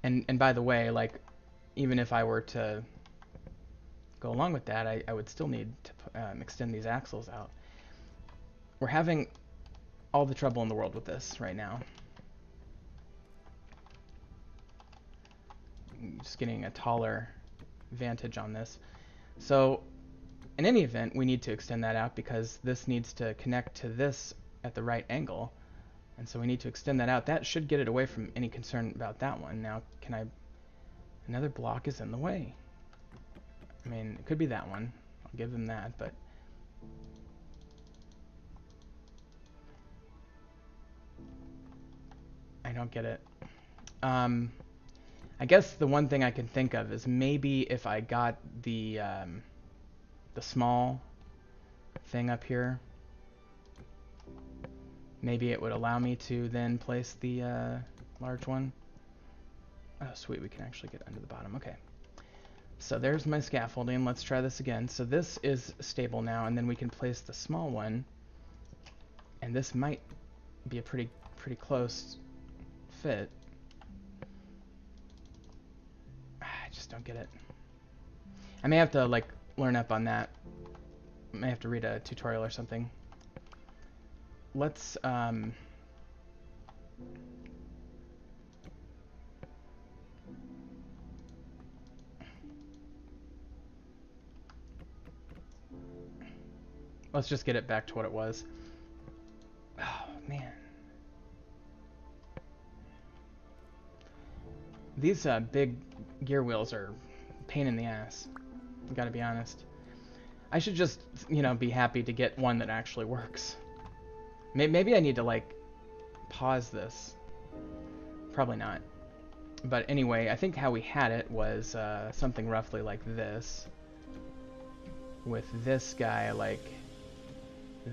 Speaker 1: And by the way, like, even if I were to go along with that, I would still need to extend these axles out. We're having all the trouble in the world with this right now. Just getting a taller vantage on this. So in any event, we need to extend that out because this needs to connect to this at the right angle. And so we need to extend that out. That should get it away from any concern about that one. Now, can I... Another block is in the way. I mean, it could be that one. I'll give them that, but... I don't get it. I guess the one thing I can think of is maybe if I got the small thing up here, maybe it would allow me to then place the large one. Oh, sweet, we can actually get under the bottom. Okay. So there's my scaffolding. Let's try this again. So this is stable now, and then we can place the small one, and this might be a pretty close fit. I just don't get it. I may have to like learn up on that. I may have to read a tutorial or something. Let's just get it back to what it was. Oh man. These big gear wheels are a pain in the ass. I gotta be honest. I should just, you know, be happy to get one that actually works. Maybe I need to, like, pause this. Probably not. But anyway, I think how we had it was something roughly like this. With this guy like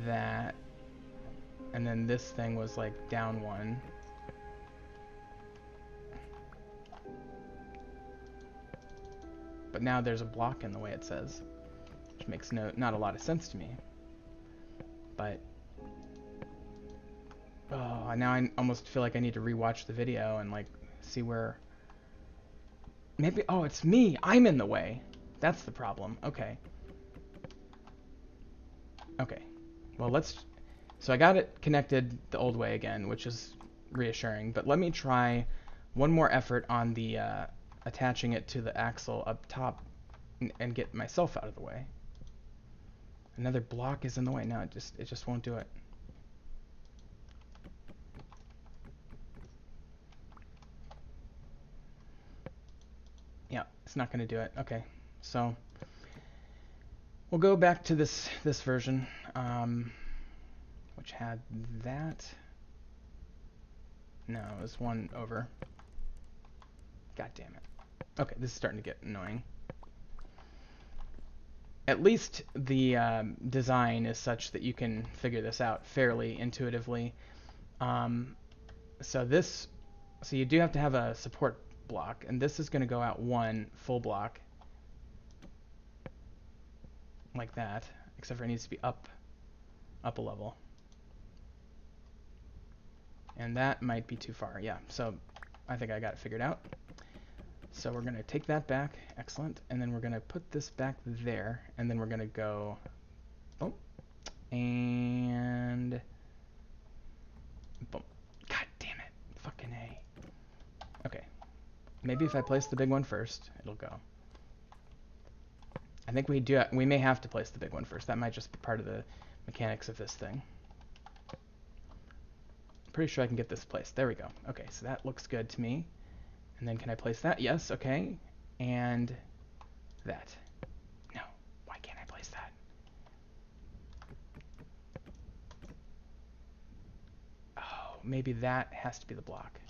Speaker 1: that. And then this thing was like down one. But now there's a block in the way, it says. Which makes not a lot of sense to me. But... oh, now I almost feel like I need to rewatch the video and like see where... maybe... oh, it's me! I'm in the way! That's the problem. Okay. Okay. Well, let's... so I got it connected the old way again, which is reassuring. But let me try one more effort on the attaching it to the axle up top and get myself out of the way. Another block is in the way. No, it just won't do it. Yeah, it's not going to do it. Okay, so we'll go back to this version, which had that. No, it was one over. God damn it. Okay, this is starting to get annoying. At least the design is such that you can figure this out fairly intuitively. So you do have to have a support block, and this is going to go out one full block, like that. Except for it needs to be up a level, and that might be too far. Yeah, so I think I got it figured out. So we're going to take that back, excellent, and then we're going to put this back there, and then we're going to go, boom, and boom. God damn it, fucking A. Okay, maybe if I place the big one first, it'll go. I think we may have to place the big one first. That might just be part of the mechanics of this thing. I'm pretty sure I can get this placed. There we go. Okay, so that looks good to me. And then can I place that? Yes, okay. And that. No, why can't I place that? Oh, maybe that has to be the block.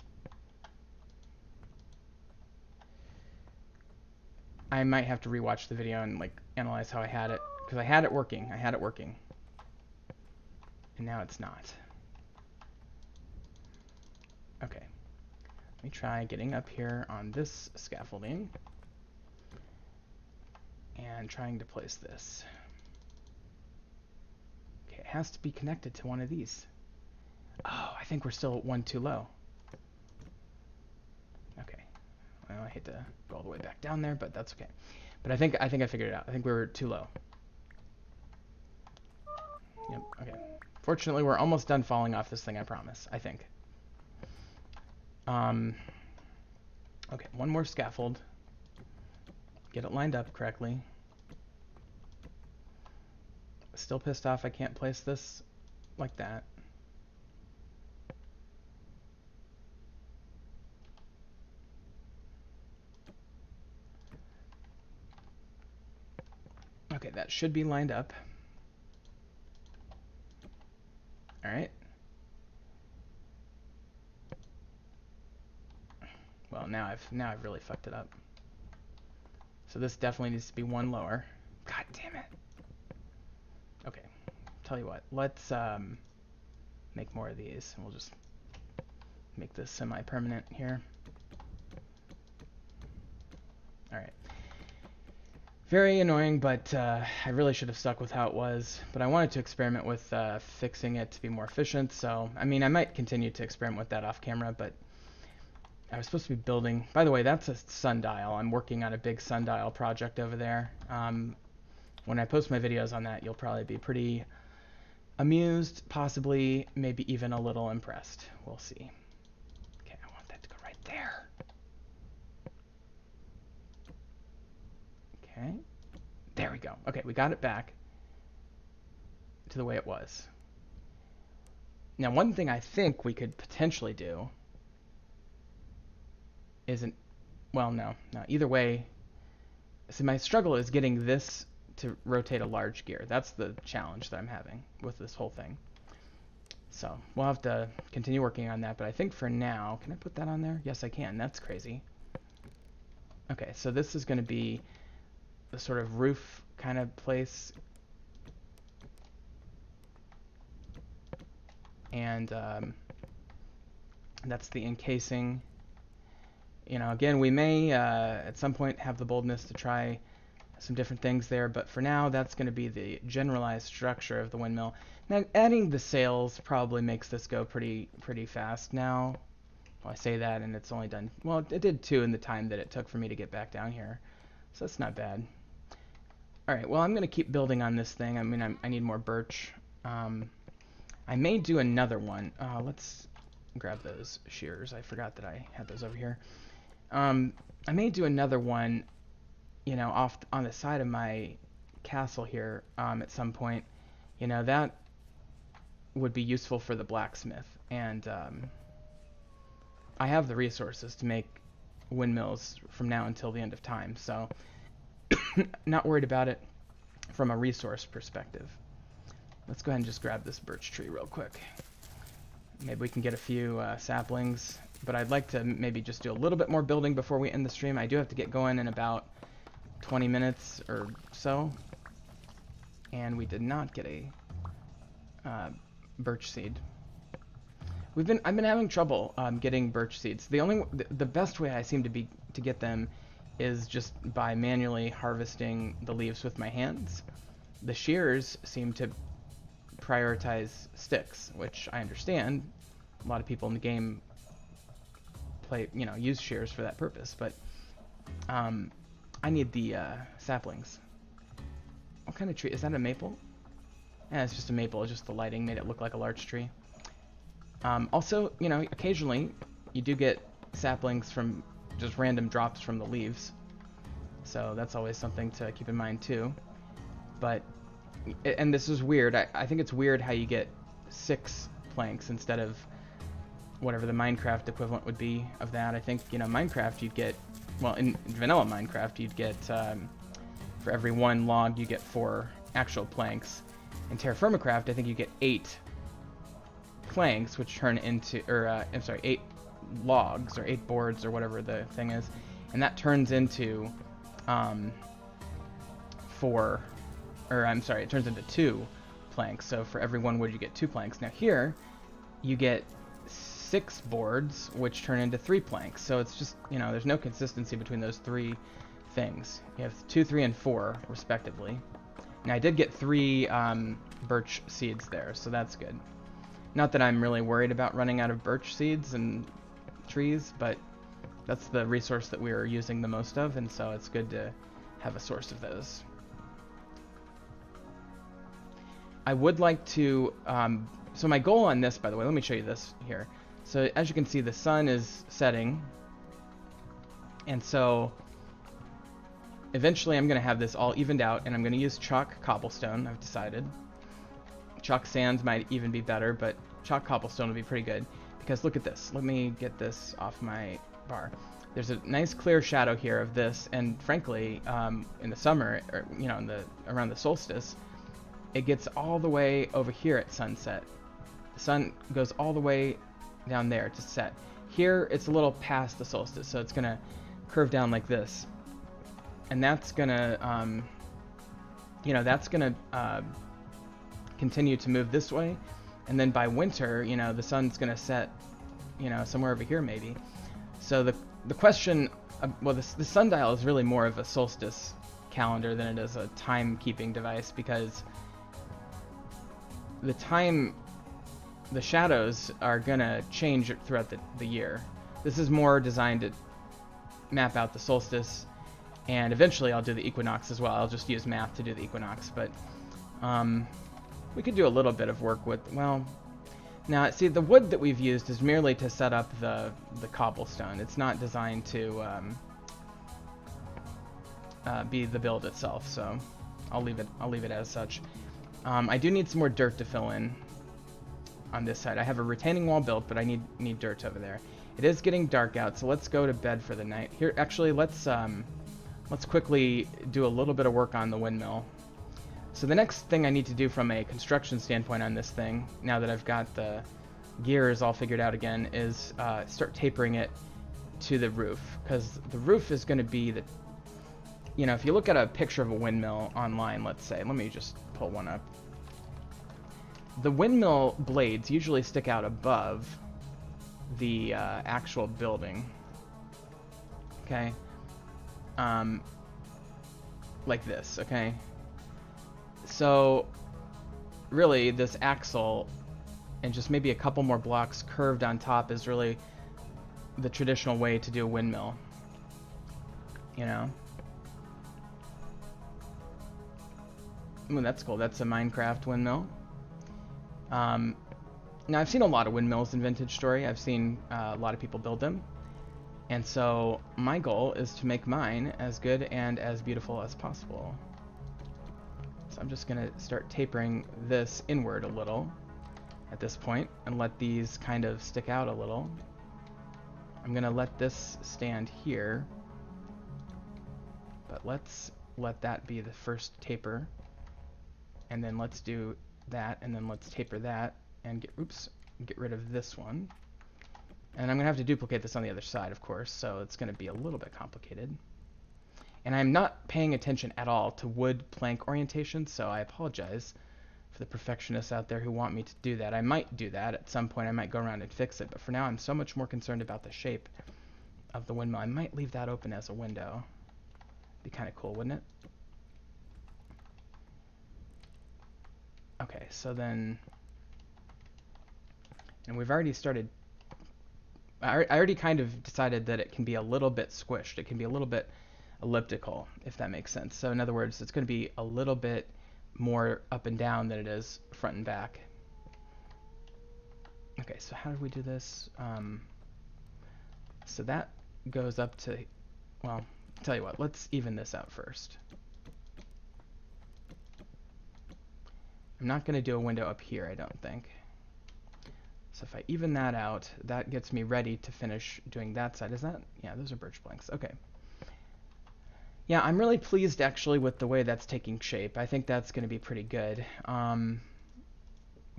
Speaker 1: I might have to rewatch the video and like analyze how I had it, because I had it working. And now it's not. Okay. Let me try getting up here on this scaffolding and trying to place this. Okay, it has to be connected to one of these. Oh, I think we're still one too low. Okay. Well, I hate to go all the way back down there, but that's okay. But I think I figured it out. I think we were too low. Yep, okay. Fortunately, we're almost done falling off this thing, I promise, I think. Okay, one more scaffold. Get it lined up correctly. Still pissed off I can't place this like that. Okay, that should be lined up. All right. Well, now I've really fucked it up. So this definitely needs to be one lower. God damn it. Okay, tell you what, let's make more of these, and we'll just make this semi-permanent here. All right. Very annoying, but I really should have stuck with how it was. But I wanted to experiment with fixing it to be more efficient. So, I mean, I might continue to experiment with that off camera, but I was supposed to be building. By the way, that's a sundial. I'm working on a big sundial project over there. When I post my videos on that, you'll probably be pretty amused, possibly, maybe even a little impressed. We'll see. Okay, I want that to go right there. Okay, there we go. Okay, we got it back to the way it was. Now, one thing I think we could potentially do isn't, well, no, either way. So my struggle is getting this to rotate a large gear. That's the challenge that I'm having with this whole thing. So we'll have to continue working on that, but I think for now, can I put that on there? Yes, I can. That's crazy. Okay, so this is going to be the sort of roof kind of place. And that's the encasing. You know, again, we may at some point have the boldness to try some different things there, but for now, that's going to be the generalized structure of the windmill. Now, adding the sails probably makes this go pretty fast now. Well, I say that, and it's only done, well, it did 2 in the time that it took for me to get back down here, so that's not bad. All right, well, I'm going to keep building on this thing. I mean, I need more birch. I may do another one. Let's grab those shears. I forgot that I had those over here. I may do another one, you know, off on the side of my castle here at some point. You know, that would be useful for the blacksmith. And I have the resources to make windmills from now until the end of time. So not worried about it from a resource perspective. Let's go ahead and just grab this birch tree real quick. Maybe we can get a few saplings, but I'd like to maybe just do a little bit more building before we end the stream. I do have to get going in about 20 minutes or so, and we did not get a birch seed. I've been having trouble getting birch seeds. The best way I seem to get them is just by manually harvesting the leaves with my hands. The shears seem to prioritize sticks, which I understand. A lot of people in the game use shears for that purpose, but I need the saplings. What kind of tree? Is that a maple? Yeah, it's just a maple. It's just the lighting made it look like a large tree. Also, you know, occasionally you do get saplings from just random drops from the leaves, so that's always something to keep in mind too. But, and this is weird, I think it's weird how you get 6 planks instead of whatever the Minecraft equivalent would be of that. I think, you know, Minecraft you'd get, well, in vanilla Minecraft you'd get, for every 1 log you get 4 actual planks. In Terra Firmacraft I think you get 8 planks, which turn into, or 8 logs, or 8 boards, or whatever the thing is, and that turns into 4, or it turns into 2 planks. So for every 1 wood you get 2 planks. Now here you get 6 boards, which turn into 3 planks. So it's just, you know, there's no consistency between those 3 things. You have 2, 3, and 4 respectively. Now I did get 3 birch seeds there, so that's good. Not that I'm really worried about running out of birch seeds and trees, but that's the resource that we're using the most of, and so it's good to have a source of those. I would like to, so my goal on this, by the way, let me show you this here. So as you can see, the sun is setting, and so eventually I'm going to have this all evened out, and I'm going to use chalk cobblestone, I've decided. Chalk sands might even be better, but chalk cobblestone would be pretty good, because look at this. Let me get this off my bar. there's a nice clear shadow here of this, and frankly, in the summer, or you know, around the solstice, it gets all the way over here at sunset. The sun goes all the way down there to set. Here, it's a little past the solstice, so it's gonna curve down like this, and that's gonna, you know, that's gonna continue to move this way, and then by winter, you know, the sun's gonna set, you know, somewhere over here maybe. So the question, well, the sundial is really more of a solstice calendar than it is a timekeeping device, because the shadows are gonna change throughout the year. This is more designed to map out the solstice, and eventually I'll do the equinox as well. I'll just use math to do the equinox, but we could do a little bit of work with, well, now see, the wood that we've used is merely to set up the cobblestone. It's not designed to be the build itself, so I'll leave it as such. I do need some more dirt to fill in on this side. I have a retaining wall built, but I need dirt over there. It is getting dark out, so let's go to bed for the night. Here, actually, let's quickly do a little bit of work on the windmill. So the next thing I need to do from a construction standpoint on this thing, now that I've got the gears all figured out again, is start tapering it to the roof, because the roof is going to be the, you know, if you look at a picture of a windmill online, let's say, let me just pull one up. The windmill blades usually stick out above the actual building, okay, like this, okay. So really this axle and just maybe a couple more blocks curved on top is really the traditional way to do a windmill, you know. Ooh, that's cool. That's a Minecraft windmill. Now I've seen a lot of windmills in Vintage Story. I've seen a lot of people build them, and so my goal is to make mine as good and as beautiful as possible. So I'm just gonna start tapering this inward a little at this point and let these kind of stick out a little. I'm gonna let this stand here, but let's let that be the first taper, and then let's do that, and then let's taper that and get rid of this one. And I'm gonna have to duplicate this on the other side, of course, so it's gonna be a little bit complicated. And I'm not paying attention at all to wood plank orientation, so I apologize for the perfectionists out there who want me to do that. I might do that at some point. I might go around and fix it, but for now I'm so much more concerned about the shape of the windmill. I might leave that open as a window. Be kind of cool, wouldn't it? Okay, so then, and we've already started, I already kind of decided that it can be a little bit squished. It can be a little bit elliptical, if that makes sense. So in other words, it's going to be a little bit more up and down than it is front and back. Okay, so how do we do this? So that goes up to, well, tell you what, let's even this out first. I'm not going to do a window up here, I don't think. So if I even that out, that gets me ready to finish doing that side. Is that? Yeah, those are birch planks. Okay. Yeah, I'm really pleased actually with the way that's taking shape. I think that's going to be pretty good. We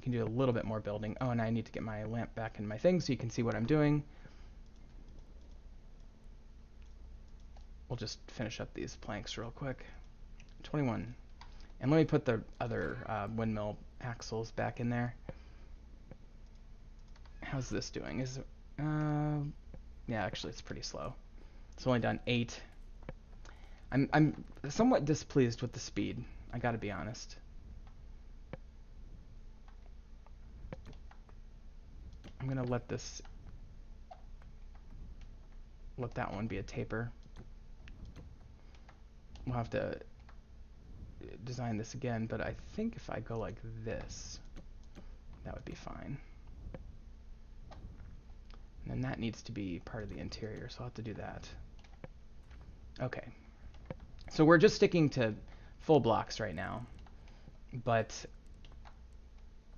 Speaker 1: can do a little bit more building. Oh, and I need to get my lamp back in my thing so you can see what I'm doing. We'll just finish up these planks real quick. 21. And let me put the other windmill axles back in there. How's this doing? Is it, yeah, actually it's pretty slow. It's only done 8. I'm somewhat displeased with the speed, I gotta be honest. I'm gonna let that one be a taper. We'll have to design this again, but I think if I go like this, that would be fine. And then that needs to be part of the interior, so I'll have to do that. Okay. So we're just sticking to full blocks right now, but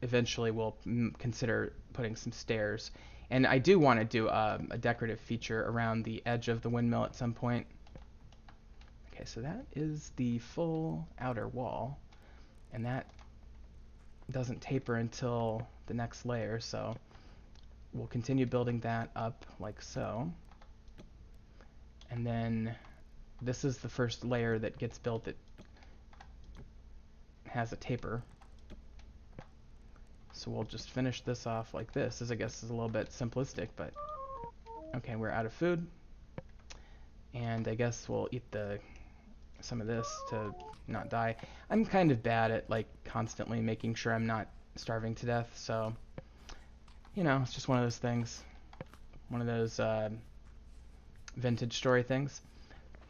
Speaker 1: eventually we'll consider putting some stairs. And I do want to do a decorative feature around the edge of the windmill at some point. Okay, so that is the full outer wall, and that doesn't taper until the next layer, so we'll continue building that up like so. And then this is the first layer that gets built that has a taper. So we'll just finish this off like this. This, I guess, is a little bit simplistic, but okay, we're out of food. And I guess we'll eat some of this to not die. I'm kind of bad at like constantly making sure I'm not starving to death, so you know, it's just one of those things. One of those vintage story things.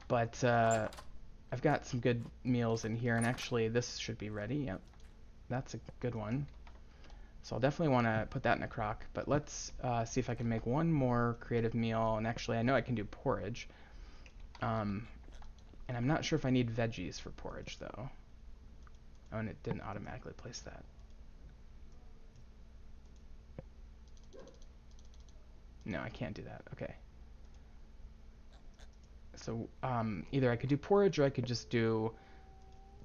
Speaker 1: But I've got some good meals in here, and actually this should be ready. Yep, that's a good one. So I'll definitely want to put that in a crock, but let's see if I can make one more creative meal. And actually, I know I can do porridge. And I'm not sure if I need veggies for porridge, though. Oh, and it didn't automatically place that. No, I can't do that. Okay. So either I could do porridge or I could just do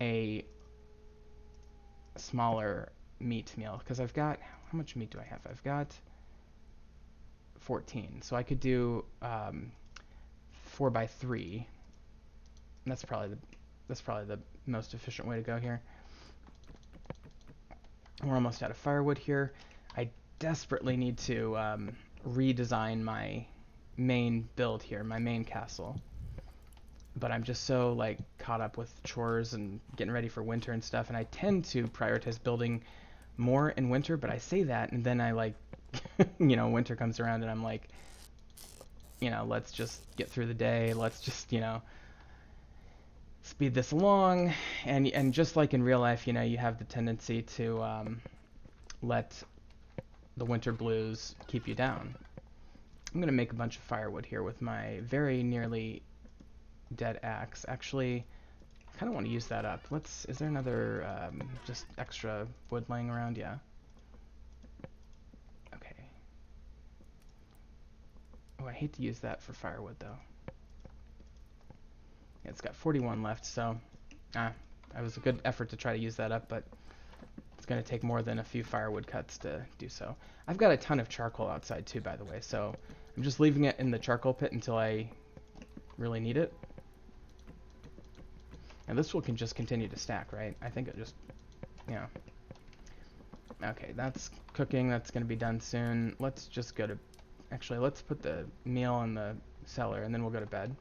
Speaker 1: a smaller meat meal, because I've got, how much meat do I have? I've got 14, so I could do 4 by 3. That's probably the most efficient way to go here. We're almost out of firewood here. I desperately need to redesign my main build here, my main castle. But I'm just so like caught up with chores and getting ready for winter and stuff, and I tend to prioritize building more in winter, but I say that and then I like you know, winter comes around and I'm like, you know, let's just get through the day, let's just, you know, speed this along. And just like in real life, you know, you have the tendency to let the winter blues keep you down. I'm gonna make a bunch of firewood here with my very nearly dead axe. Actually, I kind of want to use that up. Is there another just extra wood laying around? Yeah. Okay. Oh, I hate to use that for firewood though. Yeah, it's got 41 left, so that was a good effort to try to use that up, but it's going to take more than a few firewood cuts to do so. I've got a ton of charcoal outside too, by the way, so I'm just leaving it in the charcoal pit until I really need it. And this can just continue to stack, right? I think it just, yeah. Okay, that's cooking. That's going to be done soon. Let's just go to, actually, let's put the meal in the cellar, and then we'll go to bed.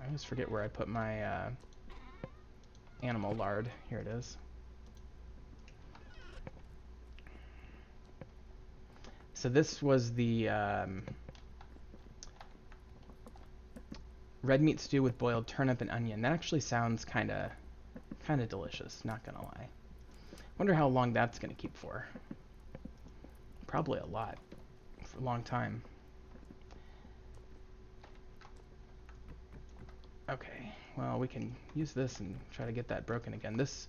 Speaker 1: I always forget where I put my animal lard. Here it is. So this was the red meat stew with boiled turnip and onion. That actually sounds kind of delicious, not gonna lie. Wonder how long that's gonna keep for. Probably a lot, for a long time. Okay, well, we can use this and try to get that broken again. This,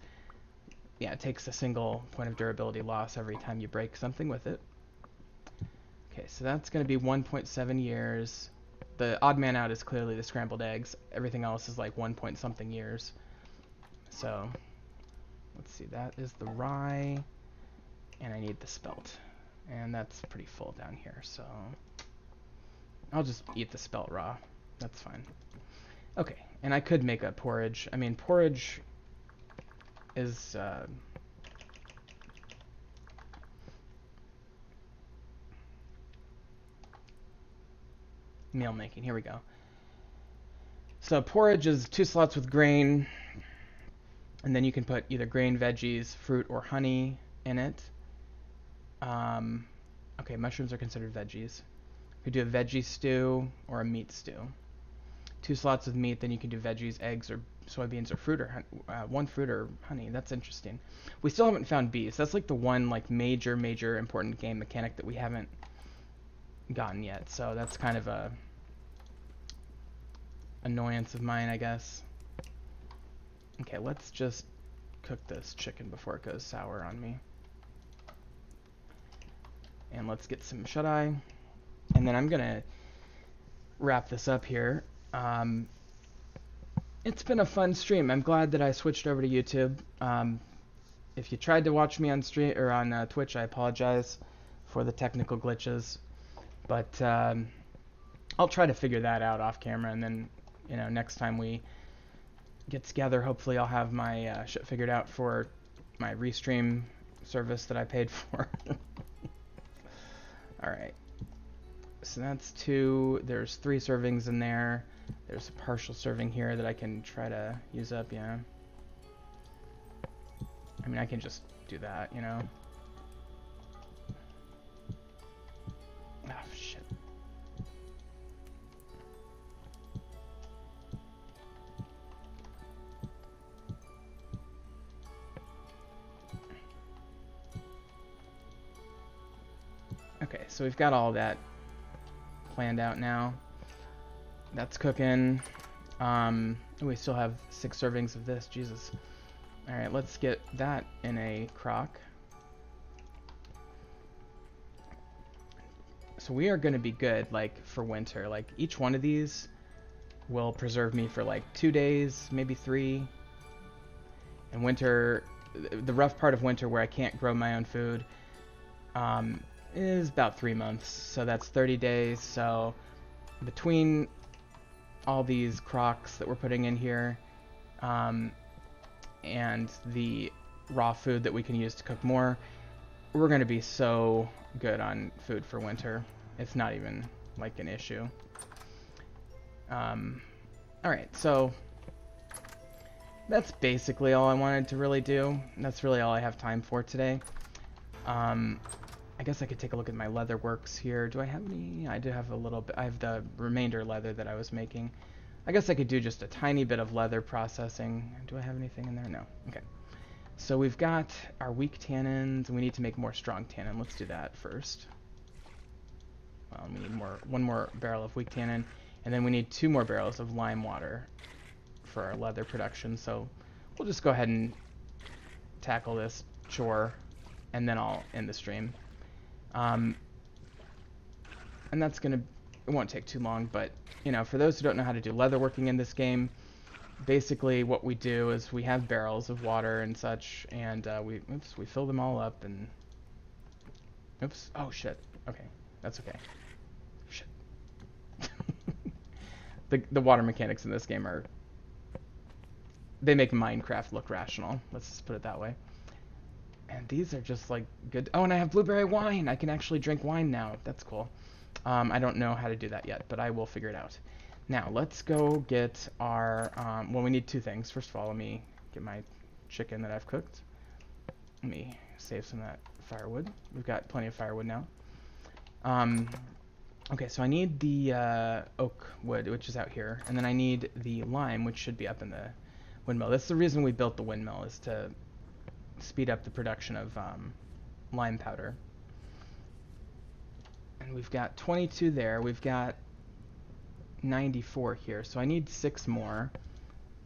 Speaker 1: yeah, it takes a single point of durability loss every time you break something with it. Okay, so that's going to be 1.7 years. The odd man out is clearly the scrambled eggs. Everything else is like 1 point something years. So, let's see, that is the rye, and I need the spelt. And that's pretty full down here, so I'll just eat the spelt raw. That's fine. Okay, and I could make a porridge. I mean, porridge is meal making. Here we go. So porridge is 2 slots with grain, and then you can put either grain, veggies, fruit, or honey in it. Okay, mushrooms are considered veggies. You could do a veggie stew or a meat stew. 2 slots of meat, then you can do veggies, eggs, or soybeans, or fruit, or 1 fruit or honey. That's interesting. We still haven't found bees. That's like the one like major important game mechanic that we haven't gotten yet. So that's kind of a annoyance of mine, I guess. Okay, let's just cook this chicken before it goes sour on me. And let's get some shut-eye. And then I'm going to wrap this up here. It's been a fun stream. I'm glad that I switched over to YouTube. If you tried to watch me on stream or on Twitch, I apologize for the technical glitches. But I'll try to figure that out off camera, and then next time we get together, hopefully I'll have my shit figured out for my Restream service that I paid for. Alright, so that's 2. There's 3 servings in there. There's a partial serving here that I can try to use up, yeah. I mean, I can just do that, Oh, shit. Okay, so we've got all that planned out now. That's cooking. We still have 6 servings of this. Jesus. Alright, let's get that in a crock. So we are going to be good, like, for winter. Like, each one of these will preserve me for, like, 2 days, maybe 3. And winter, the rough part of winter where I can't grow my own food, is about 3 months. So that's 30 days. So between all these crocks that we're putting in here, and the raw food that we can use to cook more, we're going to be so good on food for winter. It's not even like an issue. Alright, so that's basically all I wanted to really do. That's really all I have time for today. I guess I could take a look at my leather works here. Do I have any? I do have a little bit. I have the remainder leather that I was making. I guess I could do just a tiny bit of leather processing. Do I have anything in there? No. Okay. So we've got our weak tannins, and we need to make more strong tannin. Let's do that first. We need one more barrel of weak tannin, and then we need 2 more barrels of lime water for our leather production. So we'll just go ahead and tackle this chore, and then I'll end the stream. And that's it won't take too long, but for those who don't know how to do leather working in this game, basically what we do is we have barrels of water and such, and we fill them all up, and oh shit, okay, that's okay, shit. The water mechanics in this game they make Minecraft look rational, let's just put it that way. And these are just like good. Oh, and I have blueberry wine. I can actually drink wine now. That's cool. I don't know how to do that yet, but I will figure it out. Now, let's go get our... well, we need 2 things. First of all, let me get my chicken that I've cooked. Let me save some of that firewood. We've got plenty of firewood now. Okay, so I need the oak wood, which is out here. And then I need the lime, which should be up in the windmill. That's the reason we built the windmill, is to speed up the production of lime powder. And we've got 22 there. We've got 94 here. So I need 6 more.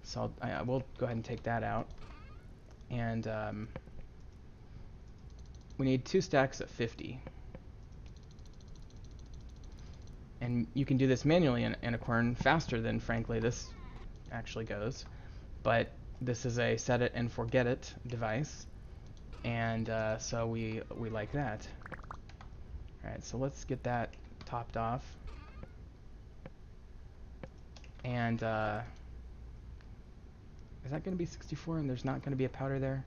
Speaker 1: So we'll go ahead and take that out. And we need 2 stacks of 50. And you can do this manually in Anacorn faster than, frankly, this actually goes. But this is a set it and forget it device, and so we like that. Alright, so let's get that topped off. And is that going to be 64 and there's not going to be a powder there?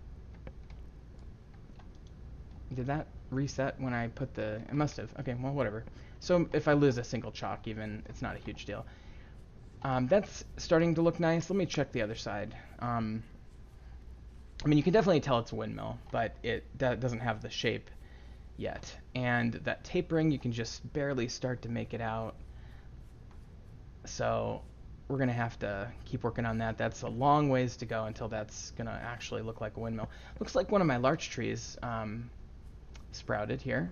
Speaker 1: Did that reset when I put the... It must have. Okay, well, whatever. So if I lose a single chalk even, it's not a huge deal. That's starting to look nice. Let me check the other side. I mean, you can definitely tell it's a windmill, but it doesn't have the shape yet. And that tapering, you can just barely start to make it out. So we're going to have to keep working on that. That's a long ways to go until that's going to actually look like a windmill. Looks like one of my larch trees sprouted here.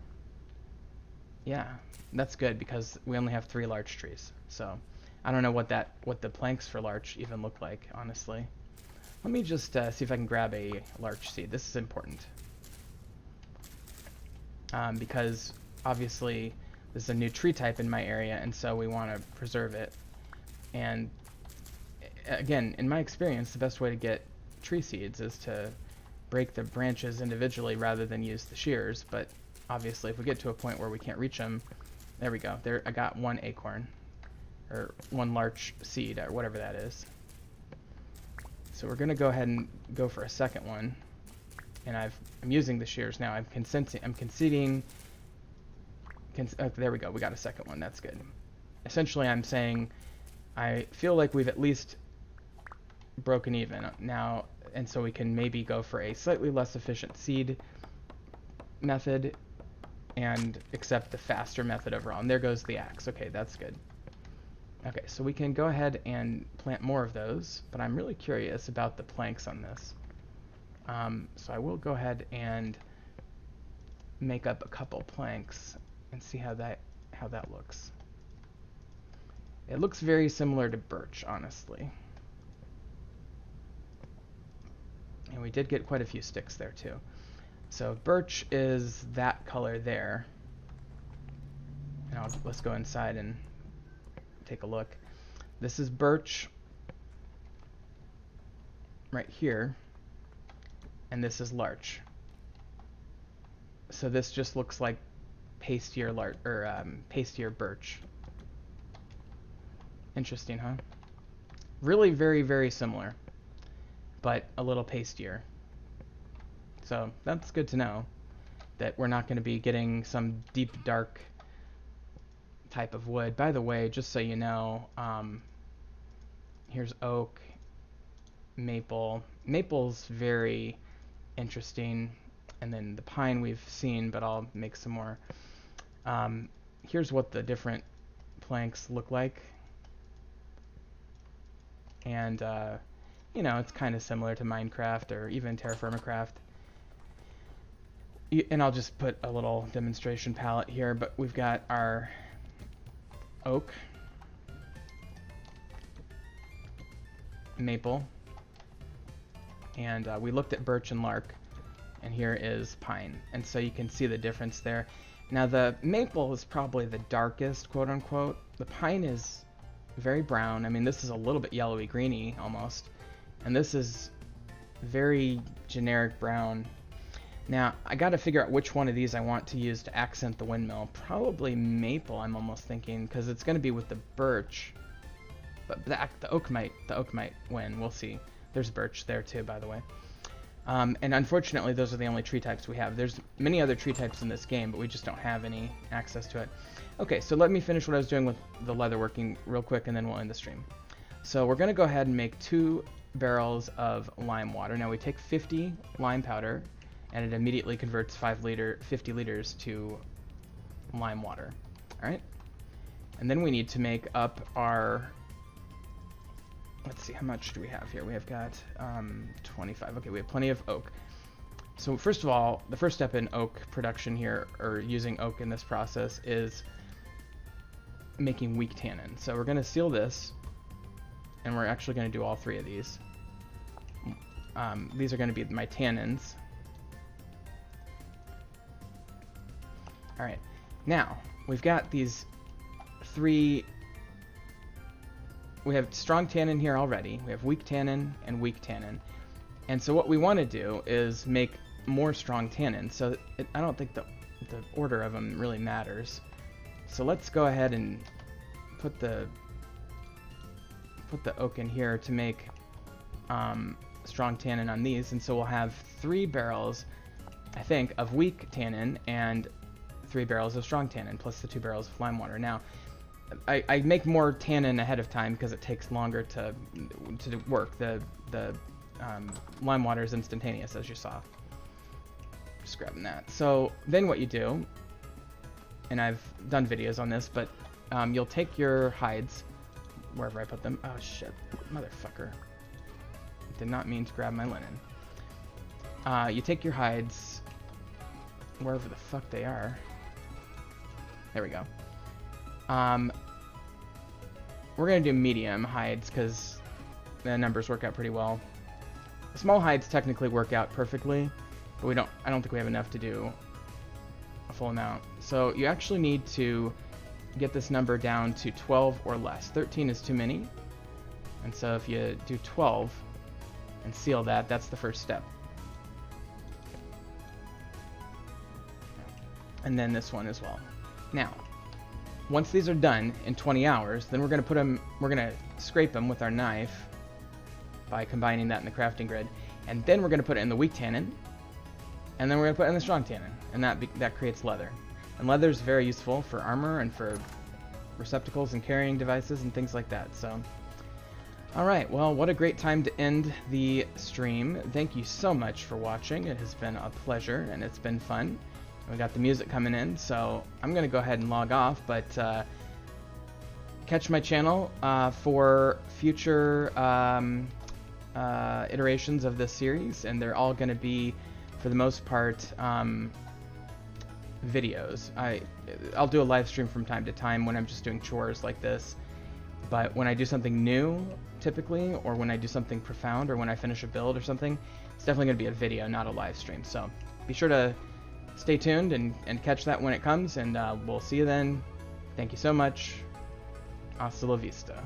Speaker 1: Yeah, that's good because we only have 3 larch trees. So I don't know what the planks for larch even look like, honestly. Let me just see if I can grab a larch seed. This is important. Because obviously this is a new tree type in my area, and so we want to preserve it. And again, in my experience, the best way to get tree seeds is to break the branches individually rather than use the shears. But obviously, if we get to a point where we can't reach them, there we go. There, I got one acorn, or one larch seed, or whatever that is. So we're gonna go ahead and go for a second one, and I'm using the shears now. I'm conceding. There we go. We got a second one. That's good. Essentially, I'm saying I feel like we've at least broken even now, and so we can maybe go for a slightly less efficient seed method and accept the faster method overall. And there goes the axe. Okay, that's good. Okay, so we can go ahead and plant more of those, but I'm really curious about the planks on this. So I will go ahead and make up a couple planks and see how that looks. It looks very similar to birch, honestly. And we did get quite a few sticks there too. So birch is that color there. And let's go inside and take a look. This is birch right here, and this is larch. So this just looks like pastier pastier birch. Interesting, huh? Really very, very similar, but a little pastier. So that's good to know that we're not going to be getting some deep dark type of wood. By the way, just so you know, here's oak, maple. Maple's very interesting, and then the pine we've seen, but I'll make some more. Here's what the different planks look like, and you know, it's kind of similar to Minecraft or even Terra Firma Craft. And I'll just put a little demonstration palette here, but we've got our oak, maple, and we looked at birch and lark, and here is pine. And so you can see the difference there. Now the maple is probably the darkest, quote unquote. The pine is very brown. I mean, this is a little bit yellowy greeny almost, and this is very generic brown. Now I got to figure out which one of these I want to use to accent the windmill. Probably maple, I'm almost thinking, because it's going to be with the birch. But the oak might win. We'll see. There's birch there too, by the way. And unfortunately, those are the only tree types we have. There's many other tree types in this game, but we just don't have any access to it. Okay, so let me finish what I was doing with the leatherworking real quick, and then we'll end the stream. So we're going to go ahead and make 2 barrels of lime water. Now we take 50 lime powder, and it immediately converts 50 liters to lime water. All right, and then we need to make up our, let's see, how much do we have here? We have got 25. Okay, we have plenty of oak. So first of all, the first step in oak production here, or using oak in this process, is making weak tannin. So we're going to seal this, and we're actually going to do all 3 of these. These are going to be my tannins. All right, now we've got these 3. We have strong tannin here already. We have weak tannin and weak tannin. And so what we want to do is make more strong tannin. So I don't think the order of them really matters. So let's go ahead and put the oak in here to make strong tannin on these. And so we'll have 3 barrels, I think, of weak tannin and 3 barrels of strong tannin, plus the 2 barrels of lime water. Now, I make more tannin ahead of time because it takes longer to work. The lime water is instantaneous, as you saw. Just grabbing that. So then what you do, and I've done videos on this, but you'll take your hides, wherever I put them. Oh shit, motherfucker. Did not mean to grab my linen. You take your hides, wherever the fuck they are. There we go. We're going to do medium hides because the numbers work out pretty well. Small hides technically work out perfectly, but I don't think we have enough to do a full amount. So you actually need to get this number down to 12 or less. 13 is too many. And so if you do 12 and seal that, that's the first step. And then this one as well. Now, once these are done in 20 hours, then we're going to scrape them with our knife by combining that in the crafting grid. And then we're going to put it in the weak tannin. And then we're going to put it in the strong tannin. And that creates leather. And leather is very useful for armor and for receptacles and carrying devices and things like that. So, alright, well, what a great time to end the stream. Thank you so much for watching. It has been a pleasure and it's been fun. We got the music coming in, so I'm going to go ahead and log off, but catch my channel for future iterations of this series, and they're all going to be, for the most part, videos. I'll do a live stream from time to time when I'm just doing chores like this, but when I do something new, typically, or when I do something profound, or when I finish a build or something, it's definitely going to be a video, not a live stream. So be sure to stay tuned and catch that when it comes, and we'll see you then. Thank you so much. Hasta la vista.